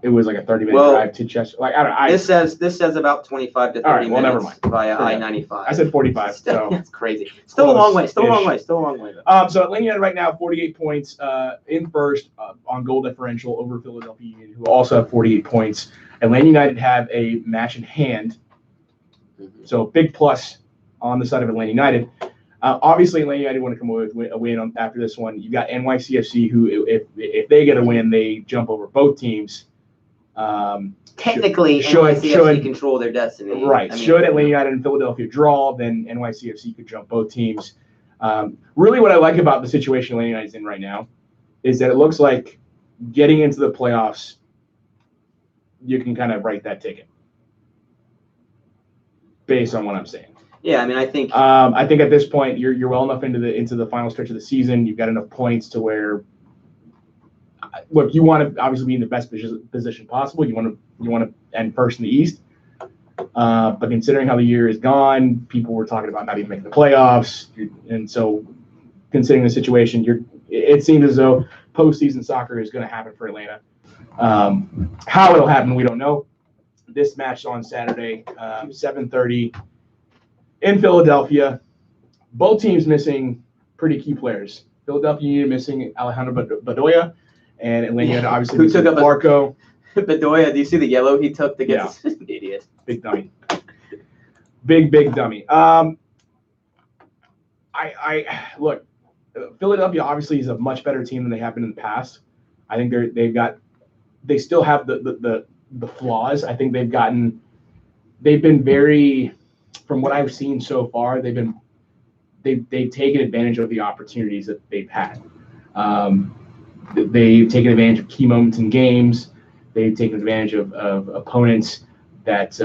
it was like a 30-minute drive to Chester. Like, I don't know. This says about 25 to 30 minutes never mind. Via I-95. I said 45. So that's crazy. Still a long way. Still a long way. So Atlanta United right now 48 points in first on goal differential over Philadelphia Union, who also have 48 points. Atlanta United have a match in hand, so big plus on the side of Atlanta United. Obviously, Atlanta United want to come away with a win after this one. You got NYCFC, who, if they get a win, they jump over both teams. Technically, NYCFC control their destiny. Right. Should Atlanta United and Philadelphia draw, then NYCFC could jump both teams. Really, what I like about the situation Atlanta United's in right now is that it looks like getting into the playoffs, you can kind of write that ticket based on what I'm saying. Yeah, I mean, I think at this point you're well enough into the final stretch of the season. You've got enough points to where, look, you want to obviously be in the best position possible. You want to end first in the East. But considering how the year is gone, people were talking about not even making the playoffs, and so considering the situation, it seems as though postseason soccer is going to happen for Atlanta. How it'll happen, we don't know. This match on Saturday, 7:30 in Philadelphia. Both teams missing pretty key players. Philadelphia Union missing Alejandro Bedoya, and Atlanta United obviously who took up Marco Bedoya. Do you see the yellow he took to get? Yeah. An idiot. Big dummy. Big dummy. I look. Philadelphia obviously is a much better team than they have been in the past. I think they still have the flaws. I think they've been very, from what I've seen so far, they've taken advantage of the opportunities that they've had. They've taken advantage of key moments in games. They've taken advantage of opponents that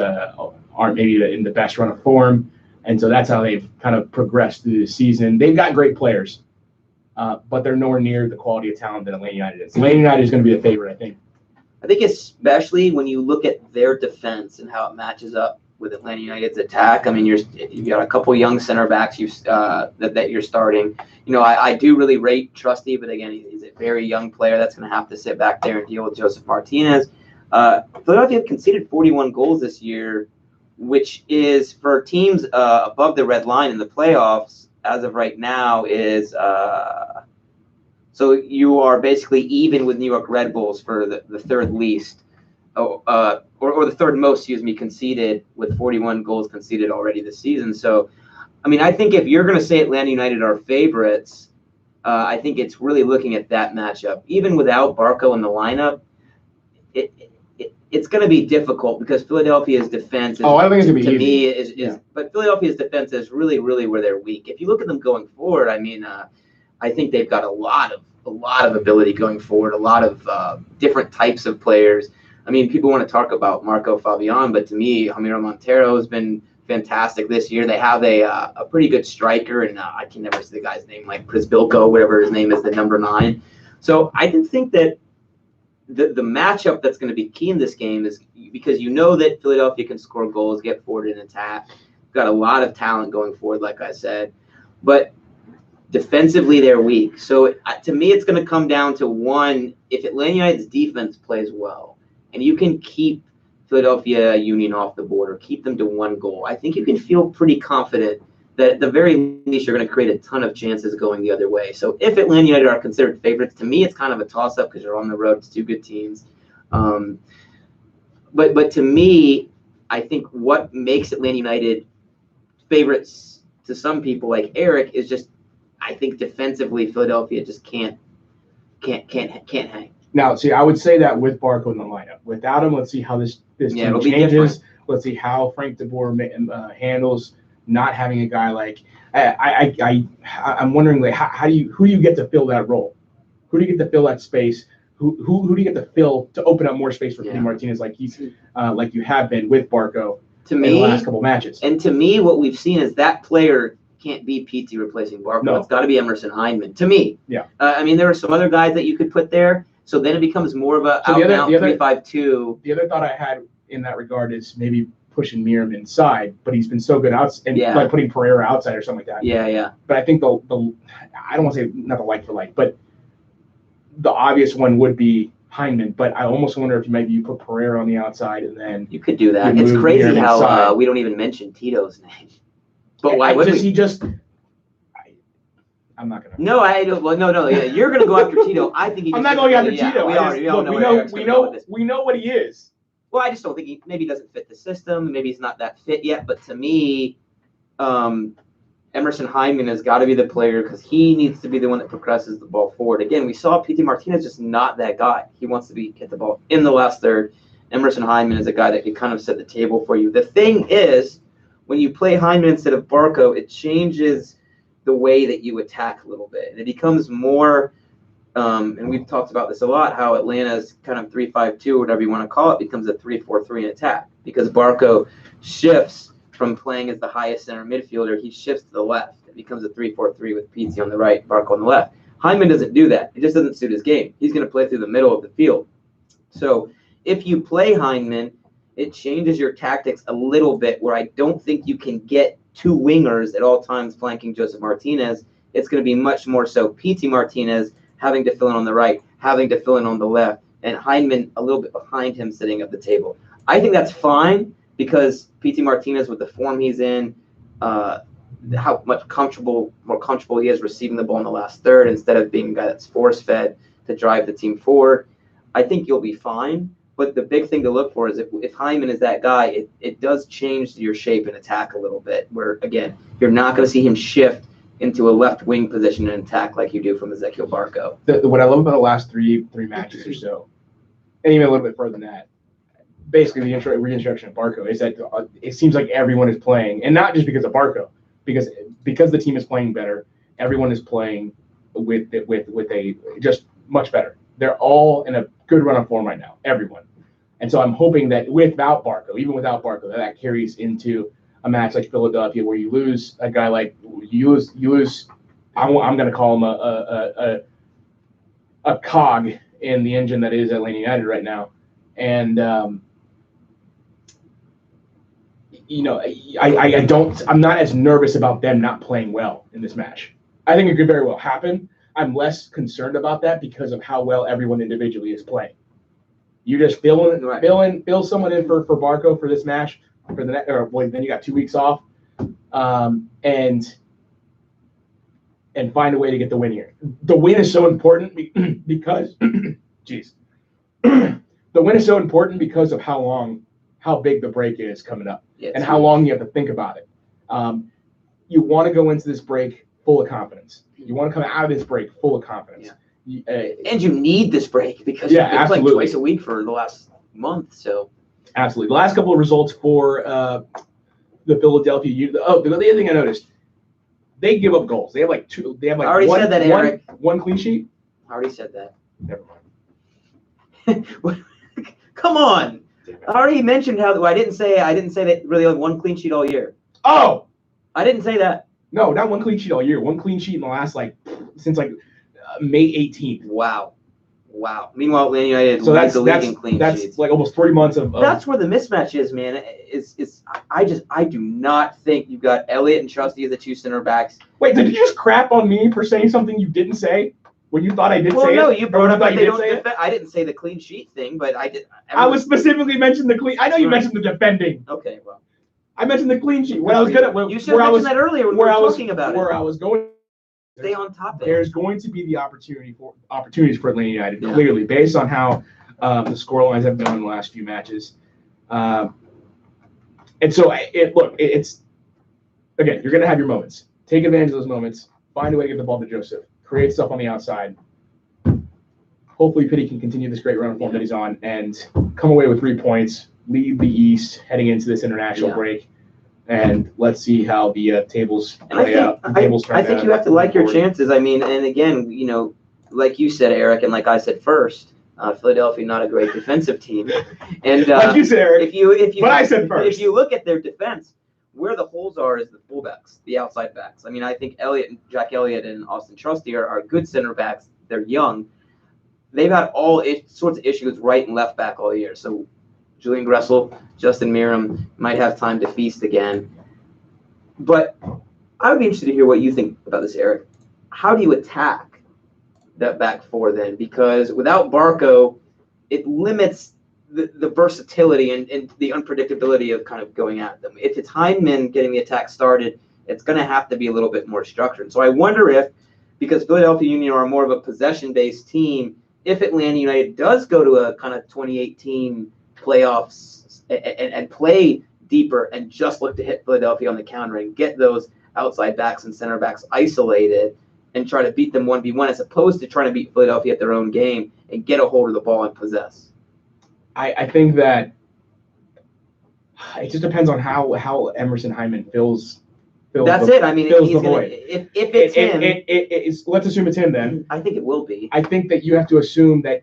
aren't maybe in the best run of form. And so that's how they've kind of progressed through the season. They've got great players, but they're nowhere near the quality of talent that Atlanta United is. Atlanta United is going to be the favorite, I think. I think especially when you look at their defense and how it matches up with Atlanta United's attack. I mean, you got a couple young center backs that you're starting. I do really rate Trusty, but again, he's a very young player that's going to have to sit back there and deal with Joseph Martinez. Philadelphia conceded 41 goals this year, which is for teams above the red line in the playoffs as of right now is so you are basically even with New York Red Bulls for the third least, or the third most, conceded, with 41 goals conceded already this season. So, I mean, I think if you're going to say Atlanta United are favorites, I think it's really looking at that matchup. Even without Barco in the lineup, it's going to be difficult because Philadelphia's defense is, I don't think it's going to be to easy. me, but Philadelphia's defense is really, really where they're weak. If you look at them going forward, I mean, I think they've got a lot of ability going forward, a lot of different types of players. I mean, people want to talk about Marco Fabian, but to me, Ramiro Montero has been fantastic this year. They have a pretty good striker, and I can never say the guy's name, like Prisbilko, whatever his name is, the number 9. So I do think that the matchup that's going to be key in this game is because that Philadelphia can score goals, get forward and attack. Got a lot of talent going forward, like I said, but defensively they're weak. So to me, it's going to come down to one: if Atlanta United's defense plays well, and you can keep Philadelphia Union off the board or keep them to 1 goal, I think you can feel pretty confident that at the very least you're going to create a ton of chances going the other way. So if Atlanta United are considered favorites, to me it's kind of a toss-up because you're on the road. It's 2 good teams. But to me, I think what makes Atlanta United favorites to some people like Eric is just, I think defensively Philadelphia just can't hang. Now, see, I would say that with Barco in the lineup. Without him, let's see how this team changes. Let's see how Frank de Boer handles not having a guy like. I'm wondering, like, who do you get to fill that role? Who do you get to fill that space? Who do you get to fill to open up more space for Pity Martinez, like you have been with Barco in the last couple matches? And to me, what we've seen is that player can't be PT replacing Barco. No. It's got to be Emerson Hyndman. To me, I mean, there are some other guys that you could put there. So then it becomes more of a out-and-out 3-5-2. The other thought I had in that regard is maybe pushing Miram inside, but he's been so good like putting Pereira outside or something like that. Yeah. But I think the I don't want to say not the like for like, but the obvious one would be Hyndman. But I almost wonder if you put Pereira on the outside and then you could do that. It's crazy how we don't even mention Tito's name. But why would we? I'm not gonna. No, I don't. Well, no. Yeah, you're gonna go after Tito. I think I'm not going after Tito. We know what he is. Well, I just don't think he doesn't fit the system. Maybe he's not that fit yet. But to me, Emerson Hyndman has got to be the player because he needs to be the one that progresses the ball forward. Again, we saw Pity Martinez just not that guy. He wants to get the ball in the last third. Emerson Hyndman is a guy that can kind of set the table for you. The thing is, when you play Hyndman instead of Barco, it changes the way that you attack a little bit. And it becomes more, and we've talked about this a lot, how Atlanta's kind of 3-5-2, whatever you want to call it, becomes a 3-4-3 in attack. Because Barco shifts from playing as the highest center midfielder, he shifts to the left. It becomes a 3-4-3 with PT on the right, Barco on the left. Hyndman doesn't do that. It just doesn't suit his game. He's going to play through the middle of the field. So if you play Hyndman, it changes your tactics a little bit where I don't think you can get 2 wingers at all times flanking Joseph Martinez. It's going to be much more so PT Martinez having to fill in on the right, having to fill in on the left, and Hyndman a little bit behind him sitting at the table. I think that's fine because PT Martinez, with the form he's in, how much more comfortable he is receiving the ball in the last third instead of being a guy that's force-fed to drive the team forward. I think you'll be fine. But the big thing to look for is if Hyndman is that guy, it does change your shape and attack a little bit. Where, again, you're not going to see him shift into a left wing position and attack like you do from Ezequiel Barco. What I love about the last three matches or so, and even a little bit further than that, basically the reintroduction of Barco is that it seems like everyone is playing, and not just because of Barco, because the team is playing better, everyone is playing with a just much better. They're all in a good run of form right now, everyone. And so I'm hoping that without Barco, even without Barco, that carries into a match like Philadelphia where you lose a guy like you lose. I'm going to call him a cog in the engine that is Atlanta United right now, and I'm not as nervous about them not playing well in this match. I think it could very well happen. I'm less concerned about that because of how well everyone individually is playing. You just fill someone in for Barco for this match then you got 2 weeks off, and find a way to get the win here. The win is so important because, geez, the win is so important because of how big the break is coming up, and how long you have to think about it. You want to go into this break full of confidence. You want to come out of this break full of confidence. Yeah. And you need this break because you've been playing twice a week for the last month. So absolutely. The last couple of results for the Philadelphia Union. The other thing I noticed, they give up goals. They have like two. They have like I already said that, Eric. One clean sheet. I already said that. Never mind. Come on. I already mentioned how I didn't say that really only one clean sheet all year. Oh, I didn't say that. No, not one clean sheet all year. One clean sheet in the last since May 18th. Wow. Meanwhile, Man United led the league in clean sheets. That's like almost 40 months of. That's where the mismatch is, man. I do not think you've got Elliott and Trusty as the two center backs. Wait, did you just crap on me for saying something you didn't say? When you thought I did say it? Well, no, you brought up that they don't defend. I didn't say the clean sheet thing, but I did. I was specifically mentioning the clean. I know you mentioned the defending. Okay, well. I mentioned the clean sheet. When I was good at you should have mentioned that earlier when we were talking about it. Where I was going. Stay on top of it. There's going to be the opportunities for Atlanta United, clearly, based on how the scorelines have gone in the last few matches. And so, it's again, you're going to have your moments. Take advantage of those moments. Find a way to get the ball to Joseph. Create stuff on the outside. Hopefully, Pitti can continue this great run of form that he's on and come away with 3 points, lead the East heading into this international break. And let's see how the tables play out. I think you have to like your chances. I mean, and again, like you said, Eric, and like I said first, Philadelphia not a great defensive team. And like you said, Eric. I said first. If you look at their defense, where the holes are is the fullbacks, the outside backs. I mean, I think Jack Elliott and Austin Trusty are good center backs. They're young. They've had all sorts of issues right and left back all year. So Julian Gressel, Justin Meram might have time to feast again. But I would be interested to hear what you think about this, Eric. How do you attack that back four then? Because without Barco, it limits the versatility and the unpredictability of kind of going at them. If it's Hyndman getting the attack started, it's going to have to be a little bit more structured. So I wonder if, because Philadelphia Union are more of a possession-based team, if Atlanta United does go to a kind of 2018 playoffs and play deeper and just look to hit Philadelphia on the counter and get those outside backs and center backs isolated and try to beat them 1v1 as opposed to trying to beat Philadelphia at their own game and get a hold of the ball and possess. I think that it just depends on how Emerson Hyndman fills. That's it. I mean, if it's him, let's assume it's him then. I think it will be. I think that you have to assume that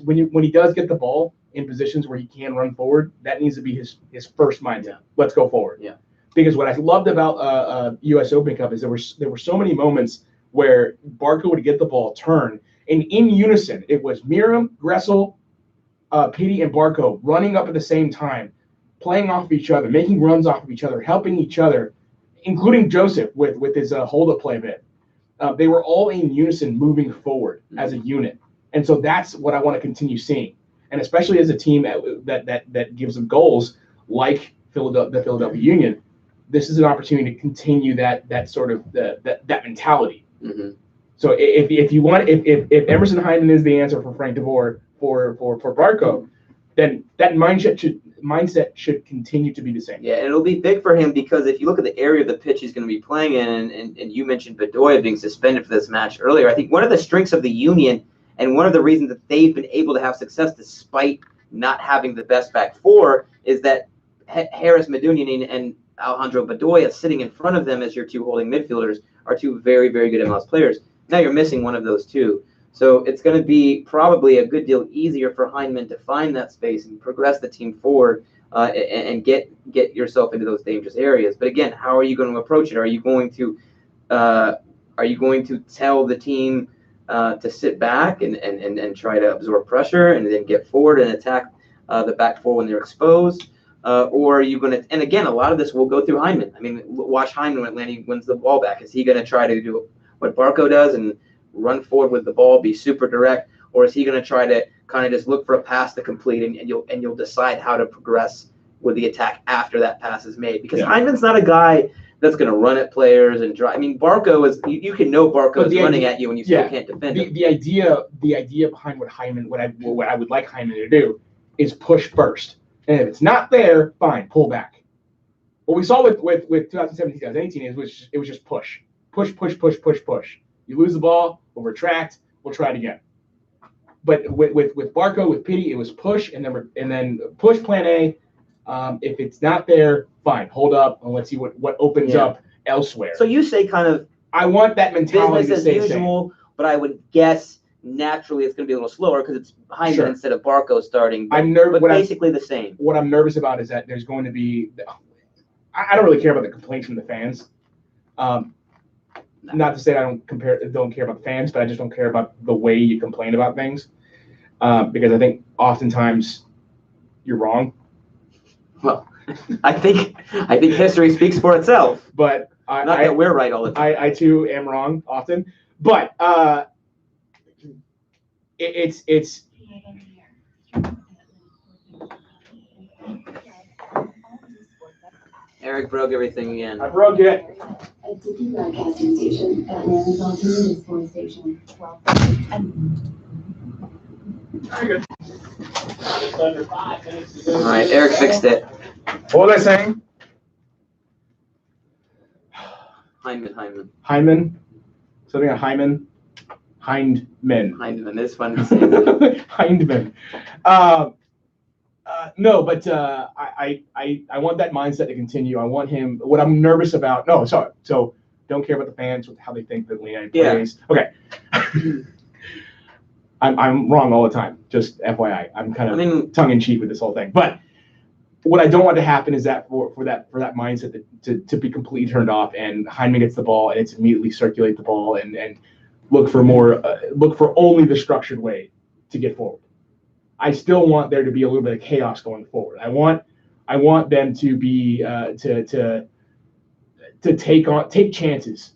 when he does get the ball in positions where he can run forward, that needs to be his first mindset. Yeah. Let's go forward. Yeah. Because what I loved about U.S. Open Cup is there were so many moments where Barco would get the ball, turn, and in unison, it was Meram, Gressel, Pitti, and Barco running up at the same time, playing off of each other, making runs off of each other, helping each other, including Joseph with his hold-up play bit. They were all in unison moving forward as a unit. And so that's what I want to continue seeing. And especially as a team that gives them goals like the Philadelphia Union, this is an opportunity to continue that sort of that mentality. Mm-hmm. So if Emerson Hyndman is the answer for Frank DeVoor for Barco, then that mindset should continue to be the same. Yeah, and it'll be big for him because if you look at the area of the pitch he's going to be playing in, and you mentioned Bedoya being suspended for this match earlier, I think one of the strengths of the Union and one of the reasons that they've been able to have success despite not having the best back four is that Harris Medunjanin and Alejandro Bedoya sitting in front of them as your two holding midfielders are two very, very good MLS players. Now you're missing one of those two. So it's going to be probably a good deal easier for Hyndman to find that space and progress the team forward and get yourself into those dangerous areas. But again, how are you going to approach it? Are you going to tell the team to sit back and try to absorb pressure and then get forward and attack the back four when they're exposed? Or are you going to? And again, a lot of this will go through Hyndman. I mean, watch Hyndman when Atlanta wins the ball back. Is he going to try to do what Barco does and run forward with the ball, be super direct, or is he going to try to kind of just look for a pass to complete, and you'll decide how to progress with the attack after that pass is made? Because Hyndman's not a guy that's going to run at players and drive. I mean, Barco is. You can know Barco is running at you and you still can't defend him. The idea behind what I would like Hyndman to do is push first. And if it's not there, fine, pull back. What we saw with 2017, 2018 is it was just push. You lose the ball, we'll retract, we'll try it again. But with Barco, with Pity, it was push and then push plan A. If it's not there, fine, hold up and let's see what opens up elsewhere. So you say kind of I want that mentality business to stay as usual, but I would guess naturally it's going to be a little slower because it's Hyndman instead of Barco starting. But basically the same. What I'm nervous about is that there's going to be I don't really care about the complaints from the fans. Not to say I don't care about the fans, but I just don't care about the way you complain about things, because I think oftentimes you're wrong. Well, I think history speaks for itself. But not that we're right all the time. I too am wrong often, but it's. Eric broke everything again. I broke it. A Dickey broadcasting station, Atlanta's alternative sports station. Very good. All right, Eric fixed it. What was I saying? Hyndman. Hyndman. Something like Hyndman. Hyndman is fun to say. Hyndman. No, but I want that mindset to continue. I want him. What I'm nervous about. No, sorry. So don't care about the fans with how they think that Leon plays. Okay. I'm wrong all the time. Just FYI, I'm kind of tongue in cheek with this whole thing. But what I don't want to happen is that for that mindset to be completely turned off, and Hyndman gets the ball and it's immediately circulate the ball and look for only the structured way to get forward. I still want there to be a little bit of chaos going forward. I want them to be to take chances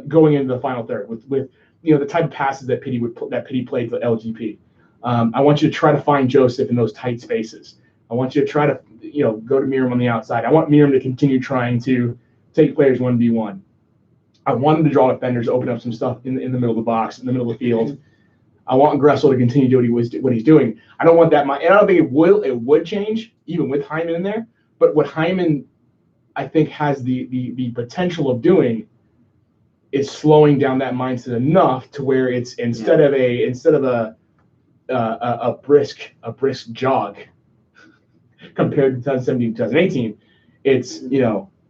going into the final third with the type of passes that Pity played for LGP. I want you to try to find Joseph in those tight spaces. I want you to try to go to Miriam on the outside. I want Miriam to continue trying to take players 1v1. I want him to draw defenders, open up some stuff in the middle of the box, in the middle of the field. I want Gressel to continue doing what he's doing. I don't want that. And I don't think it would change even with Hyndman in there. But what Hyndman, I think, has the potential of doing is slowing down that mindset enough to where it's instead of a brisk jog compared to 2017, 2018,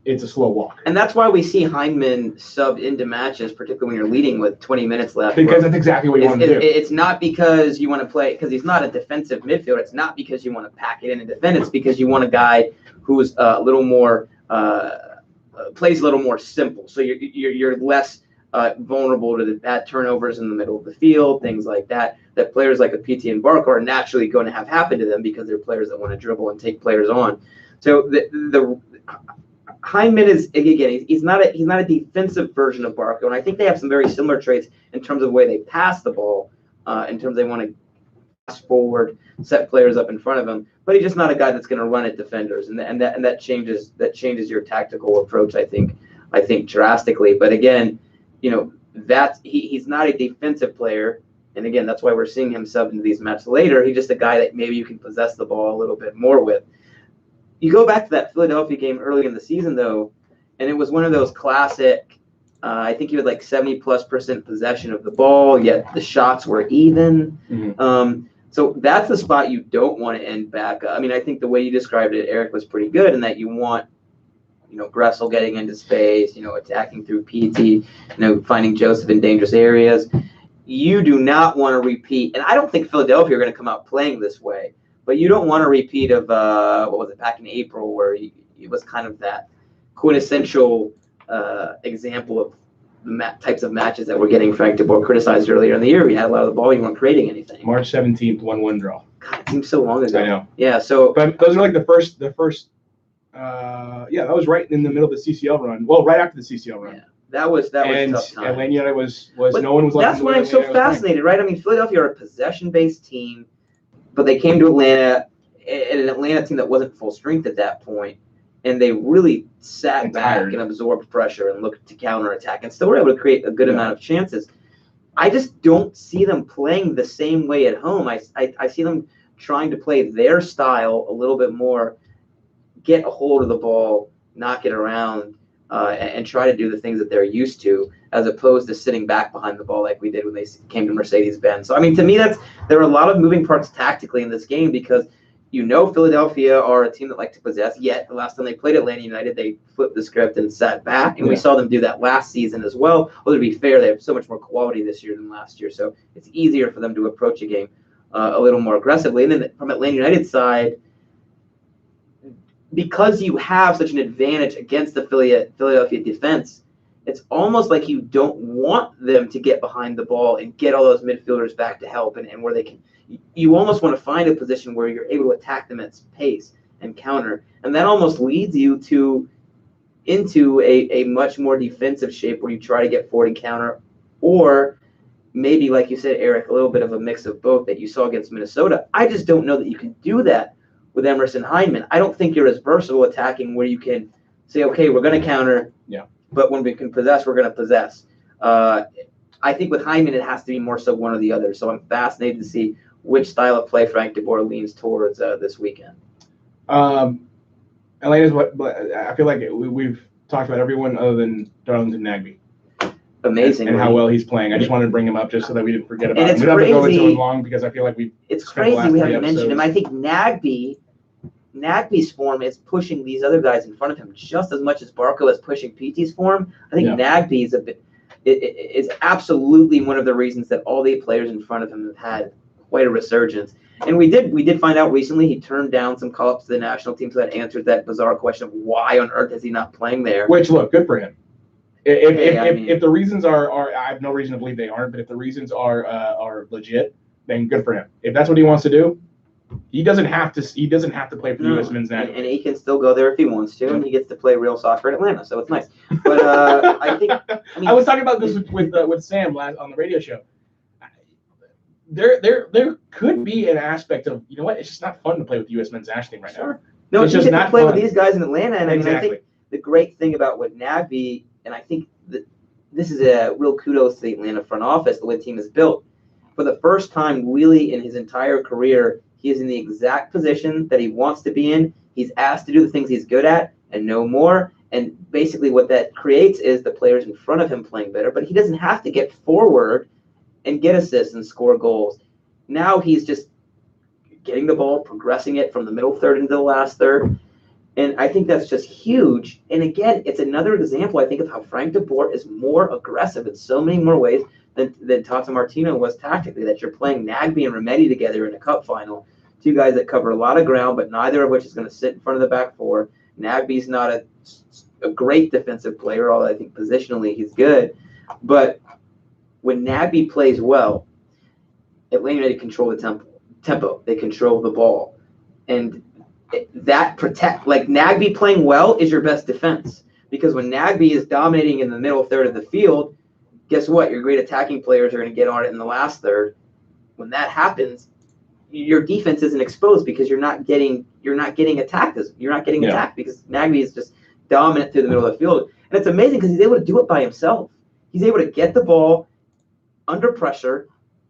it's a slow walk. And that's why we see Hyndman subbed into matches, particularly when you're leading with 20 minutes left. Because that's exactly what you want to do. It's not because you want to play, because he's not a defensive midfielder. It's not because you want to pack it in and defend. It's because you want a guy who's a little more plays a little more simple. So you're less vulnerable to the bad turnovers in the middle of the field, things like that. That players like a PT and Barco are naturally going to have happen to them because they're players that want to dribble and take players on. So the Hyndman is, again, he's not a defensive version of Barco, and I think they have some very similar traits in terms of the way they pass the ball, in terms they want to pass forward, set players up in front of him. But he's just not a guy that's going to run at defenders, and that changes your tactical approach, I think drastically. But again, he's not a defensive player, and again, that's why we're seeing him sub into these matches later. He's just a guy that maybe you can possess the ball a little bit more with. You go back to that Philadelphia game early in the season, though, and it was one of those classic, I think he had like 70+% possession of the ball, yet the shots were even. Mm-hmm. So that's the spot you don't want to end back. I mean, I think the way you described it, Eric, was pretty good in that you want, Gressel getting into space, attacking through PT, finding Joseph in dangerous areas. You do not want to repeat, and I don't think Philadelphia are going to come out playing this way, but you don't want a repeat of, back in April, where it was kind of that quintessential example of the types of matches that we're getting Frank de Boer criticized earlier in the year. We had a lot of the ball, you weren't creating anything. March 17th, 1-1 draw. God, it seems so long ago. I know. Yeah, so. But those are like the first Yeah, that was right in the middle of the CCL run. Well, right after the CCL run. Yeah. That was And tough time. Atlanta United was But no one was like. That's why I'm so fascinated, right? I mean, Philadelphia are a possession-based team, but they came to Atlanta, and an Atlanta team that wasn't full strength at that point, and they really sat back and absorbed pressure and looked to counterattack, and still were able to create a good amount of chances. I just don't see them playing the same way at home. I see them trying to play their style a little bit more, get a hold of the ball, knock it around, and try to do the things that they're used to, as opposed to sitting back behind the ball like we did when they came to Mercedes-Benz. So, I mean, to me, there are a lot of moving parts tactically in this game, because Philadelphia are a team that like to possess, yet the last time they played Atlanta United, they flipped the script and sat back, and we saw them do that last season as well. Well, to be fair, they have so much more quality this year than last year, so it's easier for them to approach a game a little more aggressively. And then from Atlanta United's side, because you have such an advantage against the Philadelphia defense, it's almost like you don't want them to get behind the ball and get all those midfielders back to help, and where they can. You almost want to find a position where you're able to attack them at pace and counter, and that almost leads you into a much more defensive shape, where you try to get forward and counter, or maybe, like you said, Eric, a little bit of a mix of both that you saw against Minnesota. I just don't know that you can do that with Emerson Hyndman. I don't think you're as versatile attacking, where you can say, okay, we're going to counter, but when we can possess, we're going to possess. I think with Hyndman, it has to be more so one or the other. So I'm fascinated to see which style of play Frank de Boer leans towards this weekend. Atlanta's I feel like we've talked about everyone other than Darlington Nagbe. Amazing. And how well he's playing. I just wanted to bring him up just so that we didn't forget about him. We don't have to go into him long, because I feel like it's crazy we haven't mentioned him. I think Nagbe's form is pushing these other guys in front of him just as much as Barco is pushing PT's form. I think Nagbe is absolutely one of the reasons that all the players in front of him have had quite a resurgence. And we did find out recently he turned down some call-ups to the national team, so that answers that bizarre question of why on earth is he not playing there. Which, look, good for him. If the reasons are I have no reason to believe they aren't, but if the reasons are legit, then good for him. If that's what he wants to do, he doesn't have to play for the U.S. men's national. And he can still go there if he wants to, and he gets to play real soccer in Atlanta, so it's nice. But I was talking about this with Sam last on the radio show. There could be an aspect of, you know what, it's just not fun to play with the U.S. men's national team right now. No, it's just not to play fun with these guys in Atlanta, and exactly. I mean, I think the great thing about what Nagbe, and I think that this is a real kudos to the Atlanta front office, the way the team is built. For the first time, really, in his entire career, he is in the exact position that he wants to be in. He's asked to do the things he's good at and no more. And basically what that creates is the players in front of him playing better, but he doesn't have to get forward and get assists and score goals. Now he's just getting the ball, progressing it from the middle third into the last third. And I think that's just huge. And again, it's another example, I think, of how Frank de Boer is more aggressive in so many more ways than Tata Martino was tactically, that you're playing Nagbe and Remedi together in a cup final. Two guys that cover a lot of ground, but neither of which is going to sit in front of the back four. Nagbe's not a great defensive player, although I think positionally he's good. But when Nagbe plays well, Atlanta United control the tempo. They control the ball. And that Nagbe playing well is your best defense. Because when Nagbe is dominating in the middle third of the field, guess what? Your great attacking players are going to get on it in the last third. When that happens, your defense isn't exposed because you're not getting attacked. You're not getting attacked because Nagbe is just dominant through the middle of the field. And it's amazing because he's able to do it by himself. He's able to get the ball under pressure,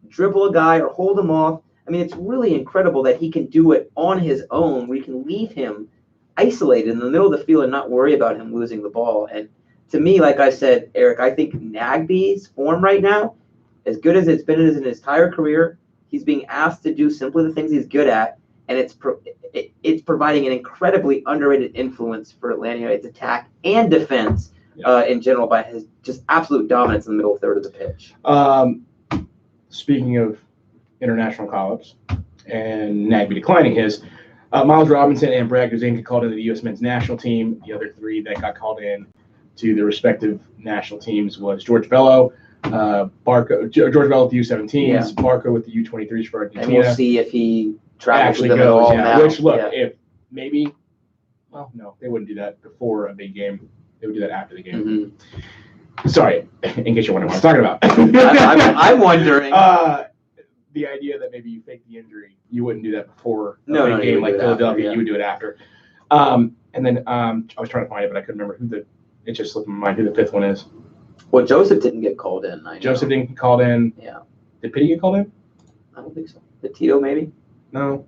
dribble a guy or hold him off. I mean, it's really incredible that he can do it on his own. We can leave him isolated in the middle of the field and not worry about him losing the ball. And to me, like I said, Eric, I think Nagbe's form right now, as good as it's been in his entire career, he's being asked to do simply the things he's good at, and it's providing an incredibly underrated influence for Atlanta United's attack and defense in general by his just absolute dominance in the middle third of the pitch. Speaking of international call-ups and Nagbe declining his, Miles Robinson and Brad Guzan got called into the U.S. men's national team. The other three that got called in to the respective national teams was George Bello, George Bello with the U17s, Barco with the U23s for Argentina. And we'll see if he travels actually with them goes. at all now. Which, look, if maybe Well, no, they wouldn't do that before a big game. They would do that after the game. Mm-hmm. Sorry, in case you're wondering what I'm talking about. I'm wondering. The idea that maybe you fake the injury, you wouldn't do that before a No, big game you like would do it Philadelphia. after, yeah. You would do it after. And then I was trying to find it, but I couldn't remember it just slipped my mind who the fifth one is. Well, Joseph didn't get called in. I know. Joseph didn't get called in. Yeah. Did Pitty get called in? I don't think so. Did Tito maybe? No.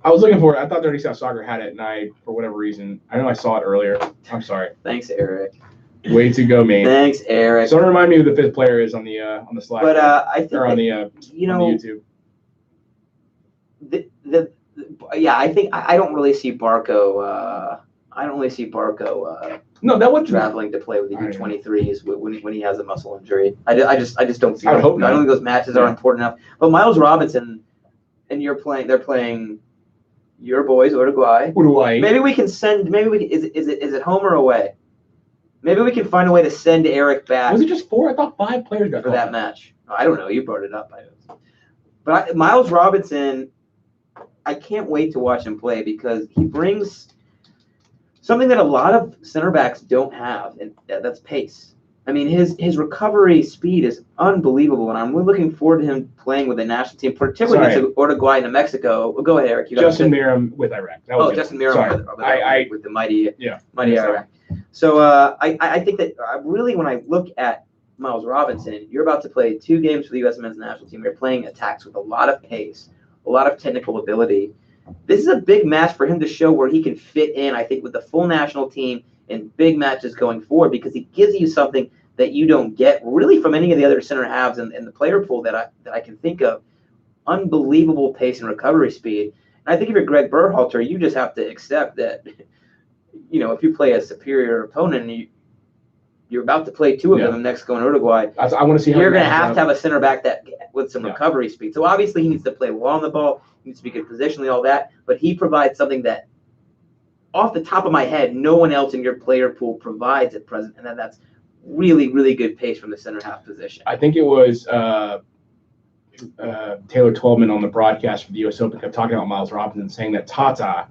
I was looking for it. I thought Dirty South Soccer had it, and for whatever reason, I know I saw it earlier. I'm sorry. Thanks, Eric. Way to go, man. Thanks, Eric. Someone remind me who the fifth player is on the Slack. But I think or on the on the YouTube. I think I don't really see Barco. I don't really see Barco. No, that would traveling to play with the U23s when he has a muscle injury. I just don't see. I would hope not. I don't think those matches are important enough. But Miles Robinson, and they're playing your boys, Uruguay. Maybe we can send. Is it home or away? Maybe we can find a way to send Eric back. Was it just 4? I thought 5 players got for that match. I don't know. You brought it up. But Miles Robinson, I can't wait to watch him play because he brings something that a lot of center backs don't have, and that's pace. I mean, his recovery speed is unbelievable, and I'm really looking forward to him playing with the national team, particularly against Uruguay and Mexico. Well, go ahead, Eric. Justin Miram with Iraq. Justin Miram with the mighty Iraq. So I think that really when I look at Miles Robinson, you're about to play 2 games for the U.S. men's national team. You're playing attacks with a lot of pace, a lot of technical ability. This is a big match for him to show where he can fit in, I think, with the full national team in big matches going forward because he gives you something that you don't get really from any of the other center halves in the player pool that I can think of. Unbelievable pace and recovery speed. And I think if you're Greg Berhalter, you just have to accept that, if you play a superior opponent and you're about to play 2 of them in Mexico and Uruguay, I want to see how you're going to have a center back that with some recovery speed. So obviously he needs to play well on the ball. He needs to be good positionally, all that. But he provides something that, off the top of my head, no one else in your player pool provides at present, and that's really, really good pace from the center half position. I think it was Taylor Twelman on the broadcast for the U.S. Open kept talking about Miles Robinson, saying that Tata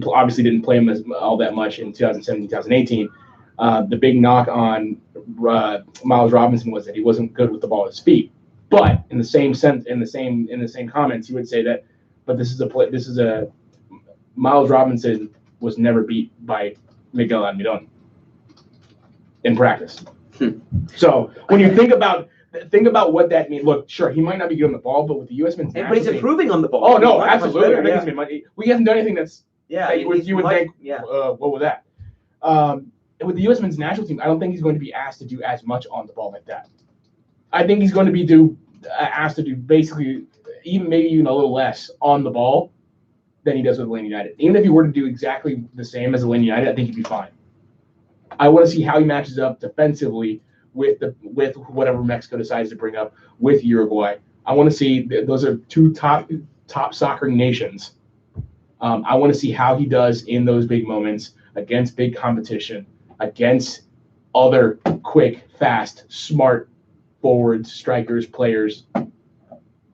obviously didn't play him all that much in 2017, 2018. The big knock on Miles Robinson was that he wasn't good with the ball at his feet. But in the same comments, he would say that, but this is a Miles Robinson was never beat by Miguel Almiron in practice. So when you think about what that means, look, sure, he might not be good on the ball, but with the U.S. men's national but he's improving on the ball. Oh no, absolutely. I think he hasn't done anything that's you would think. What was that? With the U.S. men's national team, I don't think he's going to be asked to do as much on the ball like that. I think he's going to be asked to do basically maybe even a little less on the ball than he does with Atlanta United. Even if he were to do exactly the same as Atlanta United, I think he'd be fine. I want to see how he matches up defensively with whatever Mexico decides to bring up with Uruguay. I want to see those are 2 top soccer nations. I want to see how he does in those big moments against big competition, against other quick, fast, smart forwards, strikers, players.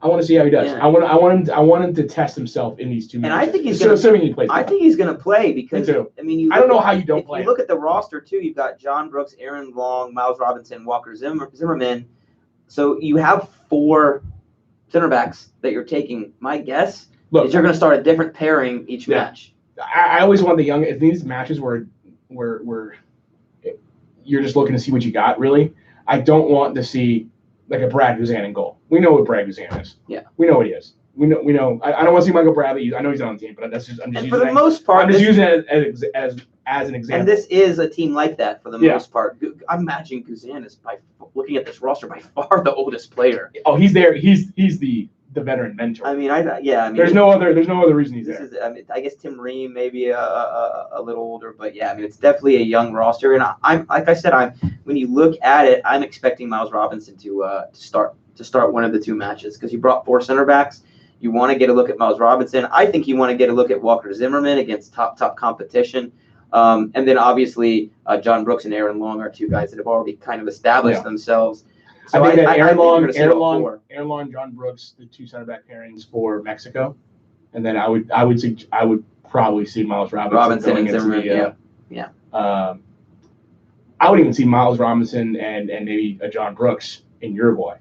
I want to see how he does. Yeah. I want him to test himself in these 2 matches. And I think he's assuming he plays. I think he's going to play because I mean, I don't know how you don't play. You look at the roster too. You've got John Brooks, Aaron Long, Miles Robinson, Walker Zimmerman. So you have 4 center backs that you're taking. My guess is you're going to start a different pairing each match. I always want the young. If these matches where you're just looking to see what you got, really, I don't want to see like a Brad Guzan in goal. We know what Brad Guzan is. Yeah. We know what he is. We know. I don't want to see Michael Bradley. I know he's not on the team, but I'm just using for the most part, I'm just using it as an example. And this is a team like that for the most part. I'm imagining Guzan is looking at this roster by far the oldest player. Oh, he's there. He's the veteran mentor. I mean, there's no other reason he's there. I guess Tim Ream maybe a little older, but yeah, I mean, it's definitely a young roster. And I'm like I said, when you look at it, I'm expecting Miles Robinson to start one of the 2 matches because you brought 4 center backs. You want to get a look at Miles Robinson. I think you want to get a look at Walker Zimmerman against top competition. And then obviously John Brooks and Aaron Long are 2 guys that have already kind of established themselves. So I think that Aaron Long, Long, John Brooks, the 2 center back pairings for Mexico, and then I would probably see Miles Robinson Robinson going and into Zimmerman. the. I would even see Miles Robinson and maybe a John Brooks in Uruguay.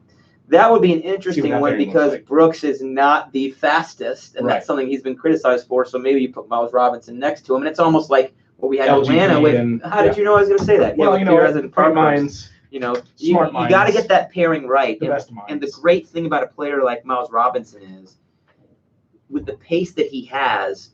That would be an See what interesting that one pairing looks because like. Brooks is not the fastest, and Right. that's something he's been criticized for. So maybe you put Miles Robinson next to him, and it's almost like what we had in LGP Atlanta with. and- How did you know I was going to say that? Well, with you know, Perez and great Parkhurst. minds, You know, smart you got to minds, get that pairing right. the And, best minds. and the great thing about a player like Miles Robinson is, with the pace that he has,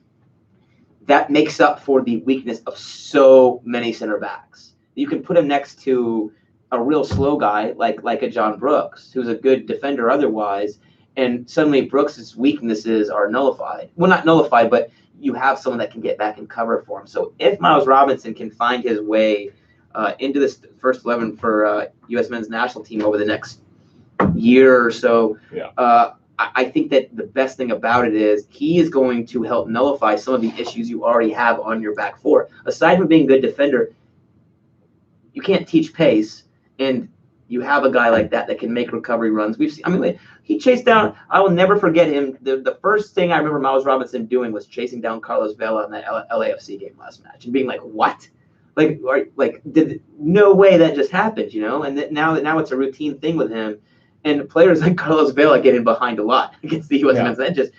that makes up for the weakness of so many center backs. You can put him next to a real slow guy like a John Brooks, who's a good defender otherwise, and suddenly Brooks's weaknesses are nullified. Well, not nullified, but you have someone that can get back and cover for him. So if Miles Robinson can find his way into this first 11 for U.S. men's national team over the next year or so, I think that the best thing about it is he is going to help nullify some of the issues you already have on your back four. Aside from being a good defender, you can't teach pace, and you have a guy like that can make recovery runs. We've seen. I mean, he chased down. I will never forget him. The first thing I remember Miles Robinson doing was chasing down Carlos Vela in that LAFC game last match, and being like, "What? No way that just happened, you know?" And now it's a routine thing with him. And players like Carlos Vela get in behind a lot against the U.S. men's. That's just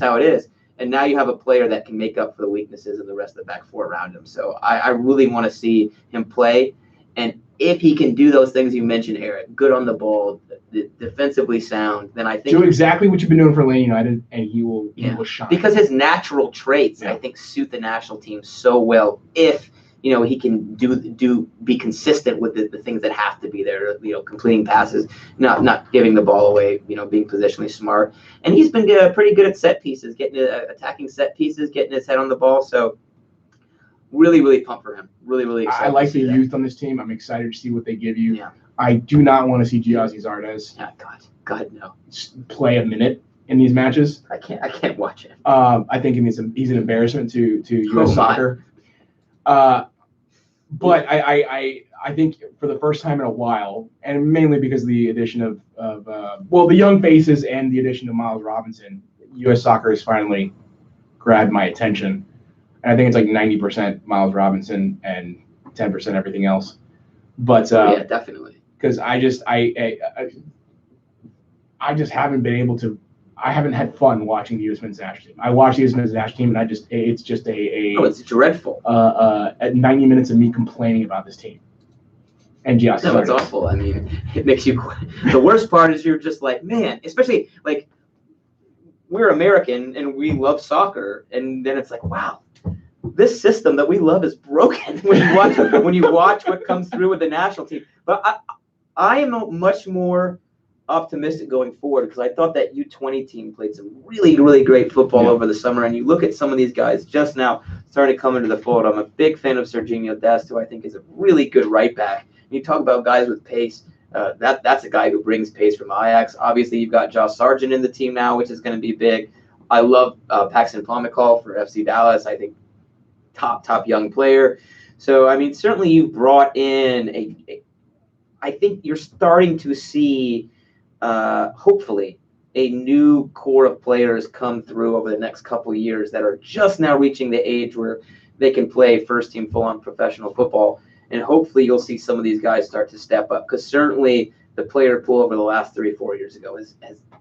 how it is. And now you have a player that can make up for the weaknesses of the rest of the back four around him. So I really want to see him play. And if he can do those things you mentioned, Eric, good on the ball, defensively sound, then I think do exactly what you've been doing for Atlanta United, and he will shine. Because his natural traits, I think, suit the national team so well. If he can be consistent with the things that have to be there, completing passes, not giving the ball away, being positionally smart. And he's been pretty good at set pieces, attacking set pieces, getting his head on the ball. So really, really pumped for him. Really, really excited. I like the youth on this team. I'm excited to see what they give you. Yeah. I do not want to see Giazzi Zardes God, no. play a minute in these matches. I can't watch it. I think he's an embarrassment to U.S. soccer. But I think for the first time in a while, and mainly because of the addition of the young faces and the addition of Miles Robinson, U.S. soccer has finally grabbed my attention. And I think it's like 90% Miles Robinson and 10% everything else. But definitely. Because I just haven't been able to. I haven't had fun watching the U.S. men's national team. I watch the U.S. men's national team, and it's just it's dreadful. 90 minutes of me complaining about this team. And Giazzi. No, it's awful. I mean, it makes you. The worst part is you're just like, man, especially like we're American and we love soccer, and then it's like, wow, this system that we love is broken when you watch what comes through with the national team. But I am much more optimistic going forward because I thought that U20 team played some really, really great football over the summer. And you look at some of these guys just now starting to come into the fold. I'm a big fan of Serginho Dest, who I think is a really good right back. You talk about guys with pace. That's a guy who brings pace from Ajax. Obviously, you've got Josh Sargent in the team now, which is going to be big. I love Paxton Pomykal for FC Dallas. I think top young player. So, I mean, certainly you've brought in I think you're starting to see hopefully a new core of players come through over the next couple of years that are just now reaching the age where they can play first team full-on professional football. And hopefully you'll see some of these guys start to step up because certainly the player pool over the last 3 or 4 years ago has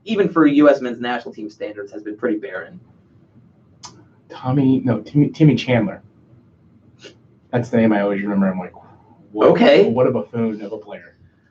even for U.S. men's national team standards has been pretty barren. Timmy Chandler. That's the name I always remember. I'm like, what a buffoon of a player.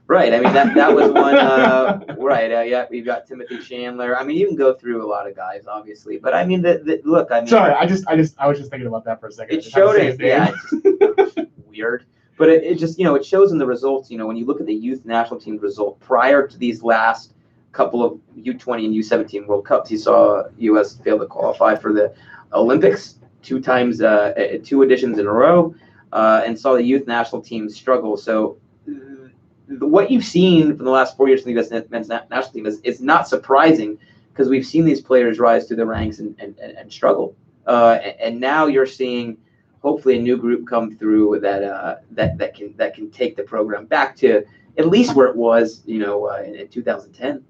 Right. I mean, that was one. Right. We've got Timothy Chandler. I mean, you can go through a lot of guys, obviously, but I mean, look. I mean, sorry. I was just thinking about that for a second. It showed it. Yeah. It's just weird, but it just it shows in the results. When you look at the youth national team result prior to these last couple of U20 and U17 World Cups, you saw U.S. fail to qualify for the Olympics 2 times, 2 editions in a row, and saw the youth national team struggle. So what you've seen from the last 4 years from the U.S. men's national team is not surprising because we've seen these players rise through the ranks and struggle. And now you're seeing hopefully a new group come through that can take the program back to at least where it was, in 2010.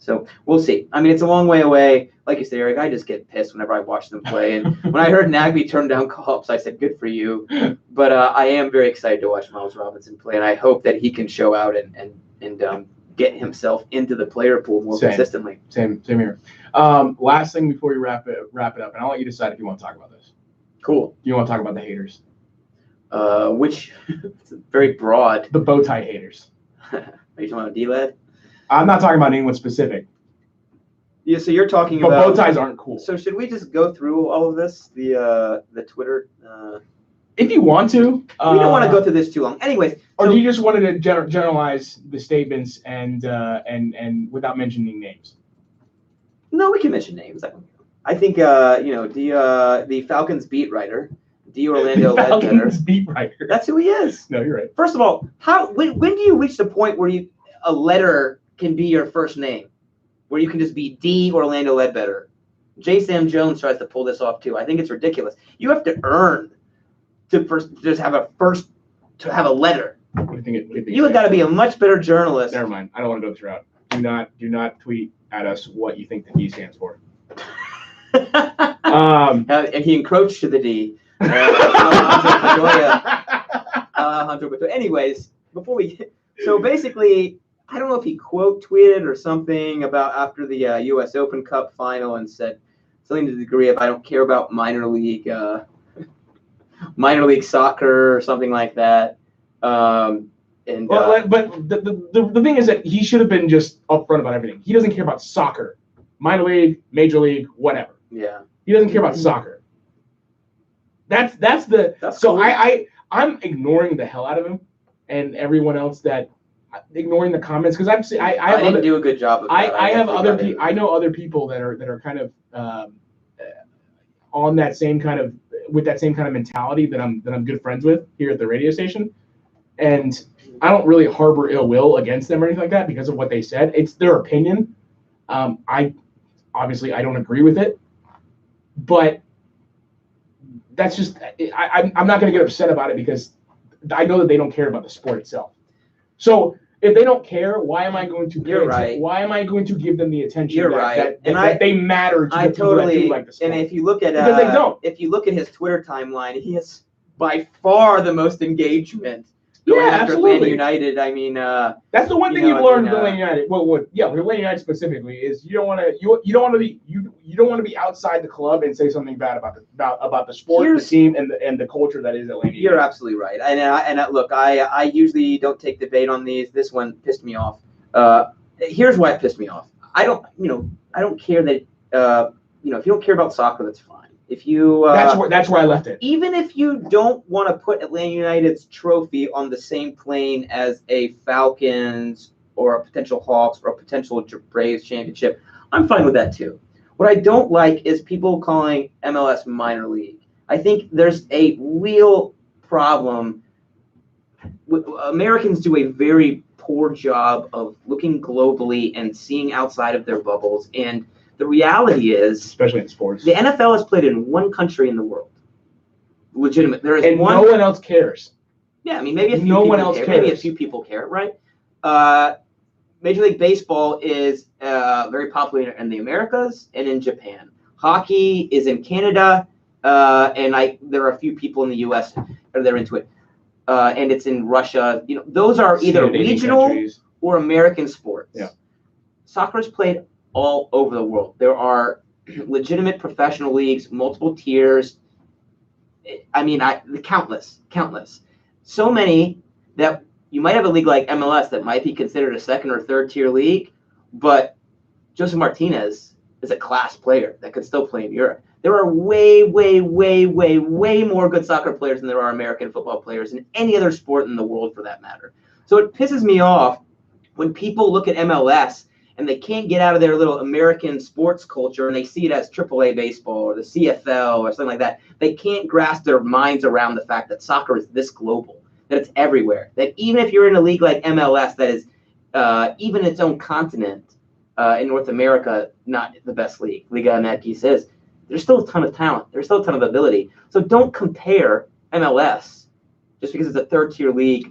So we'll see. I mean, it's a long way away. Like you said, Eric, I just get pissed whenever I watch them play. And when I heard Nagby turn down call-ups, I said, good for you. But I am very excited to watch Miles Robinson play, and I hope that he can show out and get himself into the player pool more consistently. Same here. Last thing before we wrap it up, and I'll let you decide if you want to talk about this. Cool. Do you want to talk about the haters? Which it's very broad. The bow tie haters. Are you talking about D-Led? I'm not talking about anyone specific. Yeah, so you're talking but about. But bow ties aren't cool. So should we just go through all of this? The Twitter. If you want to. We don't want to go through this too long. Anyways. Or do you just wanted to generalize the statements and without mentioning names? No, we can mention names. I think the Falcons beat writer, D. Orlando Ledbetter. Falcons beat writer. That's who he is. No, you're right. First of all, when do you reach the point where a letter can be your first name, where you can just be D. Orlando Ledbetter? J. Sam Jones tries to pull this off too. I think it's ridiculous. You have to earn to just have a letter. You have got to be a much better journalist. Never mind. I don't want to go this route. Do not tweet at us what you think the D stands for. And he encroached to the D. Anyways, so basically, I don't know if he quote tweeted or something about after the U.S. Open Cup final and said something to the degree of I don't care about minor league soccer or something like that. But the thing is that he should have been just upfront about everything. He doesn't care about soccer, minor league, major league, whatever. Yeah, he doesn't care about soccer. That's so cool. I'm ignoring the hell out of him and everyone else that ignoring the comments because I didn't do a good job of that. I know other people that are kind of on that same kind of with that same kind of mentality that I'm good friends with here at the radio station. And I don't really harbor ill will against them or anything like that because of what they said. It's their opinion. I don't agree with it, but that's just I'm not going to get upset about it because I know that they don't care about the sport itself. So if they don't care, why am I going to? You're right. Why am I going to give them the attention? You're right. That they matter to the people that do like the sport. And if you look at because they don't. If you look at his Twitter timeline, he has by far the most engagement. After Atlanta United, I mean, that's the one thing you've learned with Atlanta United. With Atlanta United specifically is you don't want to be outside the club and say something bad about the sport, the team, and the culture that is Atlanta United. You're absolutely right. And look, I usually don't take debate on these. This one pissed me off. Here's why it pissed me off. I don't care that if you don't care about soccer, that's fine. If you that's where I left it. Even if you don't want to put Atlanta United's trophy on the same plane as a Falcons or a potential Hawks or a potential Braves championship, I'm fine with that too. What I don't like is people calling MLS minor league. I think there's a real problem. Americans do a very poor job of looking globally and seeing outside of their bubbles. And the reality is, especially in sports, the NFL is played in one country in the world. Legitimate. There is and one. No one else cares. Yeah, I mean, maybe a few people care. Maybe a few people care, right? Major League Baseball is very popular in the Americas and in Japan. Hockey is in Canada, and there are a few people in the U.S. that are into it, and it's in Russia. Those are either regional countries or American sports. Yeah. Soccer is played all over the world. There are legitimate professional leagues, multiple tiers. I mean, countless. So many that you might have a league like MLS that might be considered a second or third tier league, but Joseph Martinez is a class player that could still play in Europe. There are way more good soccer players than there are American football players in any other sport in the world for that matter. So it pisses me off when people look at MLS and they can't get out of their little American sports culture and they see it as AAA baseball or the CFL or something like that. They can't grasp their minds around the fact that soccer is this global, that it's everywhere, that even if you're in a league like MLS that is even its own continent in North America, not the best league, Liga MX is, there's still a ton of talent. There's still a ton of ability. So don't compare MLS just because it's a third-tier league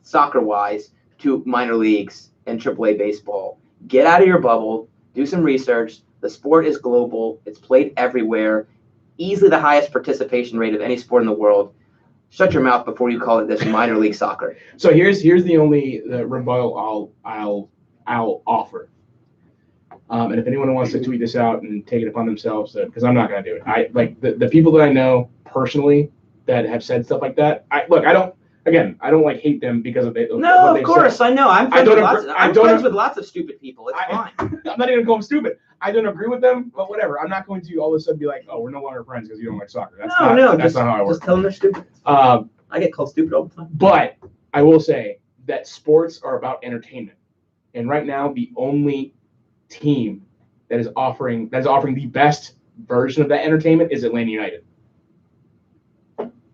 soccer-wise to minor leagues and AAA baseball. get out of your bubble, do some research. The sport is global. It's played everywhere. Easily the highest participation rate of any sport in the world. Shut your mouth before you call it this minor league soccer. So here's the only rebuttal I'll offer. And if anyone wants to tweet this out and take it upon themselves, because I'm not going to do it. I like the people that I know personally that have said stuff like that. I don't like hate them because of No, what of course, said. I know. I'm friends with lots of stupid people. It's fine. I'm not even going to call them stupid. I don't agree with them, but whatever. I'm not going to all of a sudden be like, oh, we're no longer friends because you don't like soccer. That's not how I work. Just tell them they're stupid. I get called stupid all the time. But I will say that sports are about entertainment, and right now the only team that is offering the best version of that entertainment is Atlanta United.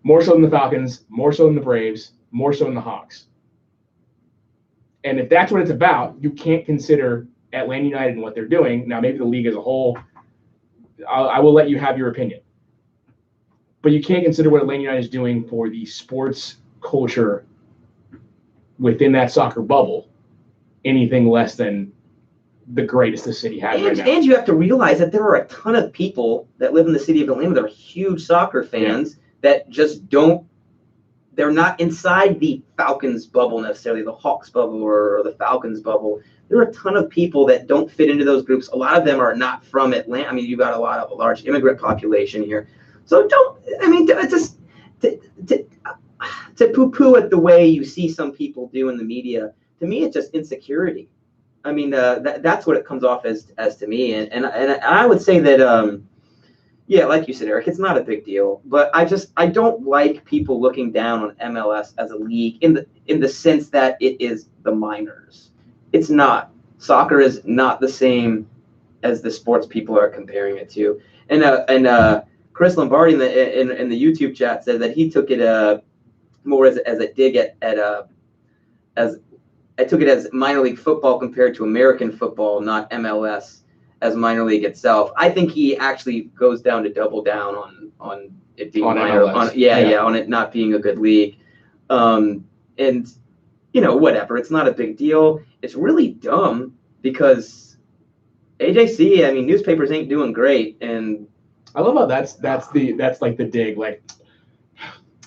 More so than the Falcons, more so than the Braves, more so than the Hawks. And if that's what it's about, you can't consider Atlanta United and what they're doing. Now, maybe the league as a whole, I will let you have your opinion. But you can't consider what Atlanta United is doing for the sports culture within that soccer bubble anything less than the greatest the city has right now. And you have to realize that there are a ton of people that live in the city of Atlanta that are huge soccer fans that just they're not inside the Falcons bubble necessarily, the Hawks bubble or the Falcons bubble. There are a ton of people that don't fit into those groups. A lot of them are not from Atlanta. I mean, you've got a large immigrant population here. So just to poo-poo at the way you see some people do in the media, to me, it's just insecurity. I mean, that's what it comes off as to me. And I would say that, like you said, Eric, it's not a big deal. But I don't like people looking down on MLS as a league in the sense that it is the minors. It's not. Soccer is not the same as the sports people are comparing it to. And Chris Lombardi in the YouTube chat said that he took it more as a dig as I took it as minor league football compared to American football, not MLS as minor league itself. I think he actually goes down to double down on it being minor, MLS. On it not being a good league. And whatever, it's not a big deal. It's really dumb because AJC, I mean, newspapers ain't doing great, and I love how that's like the dig, like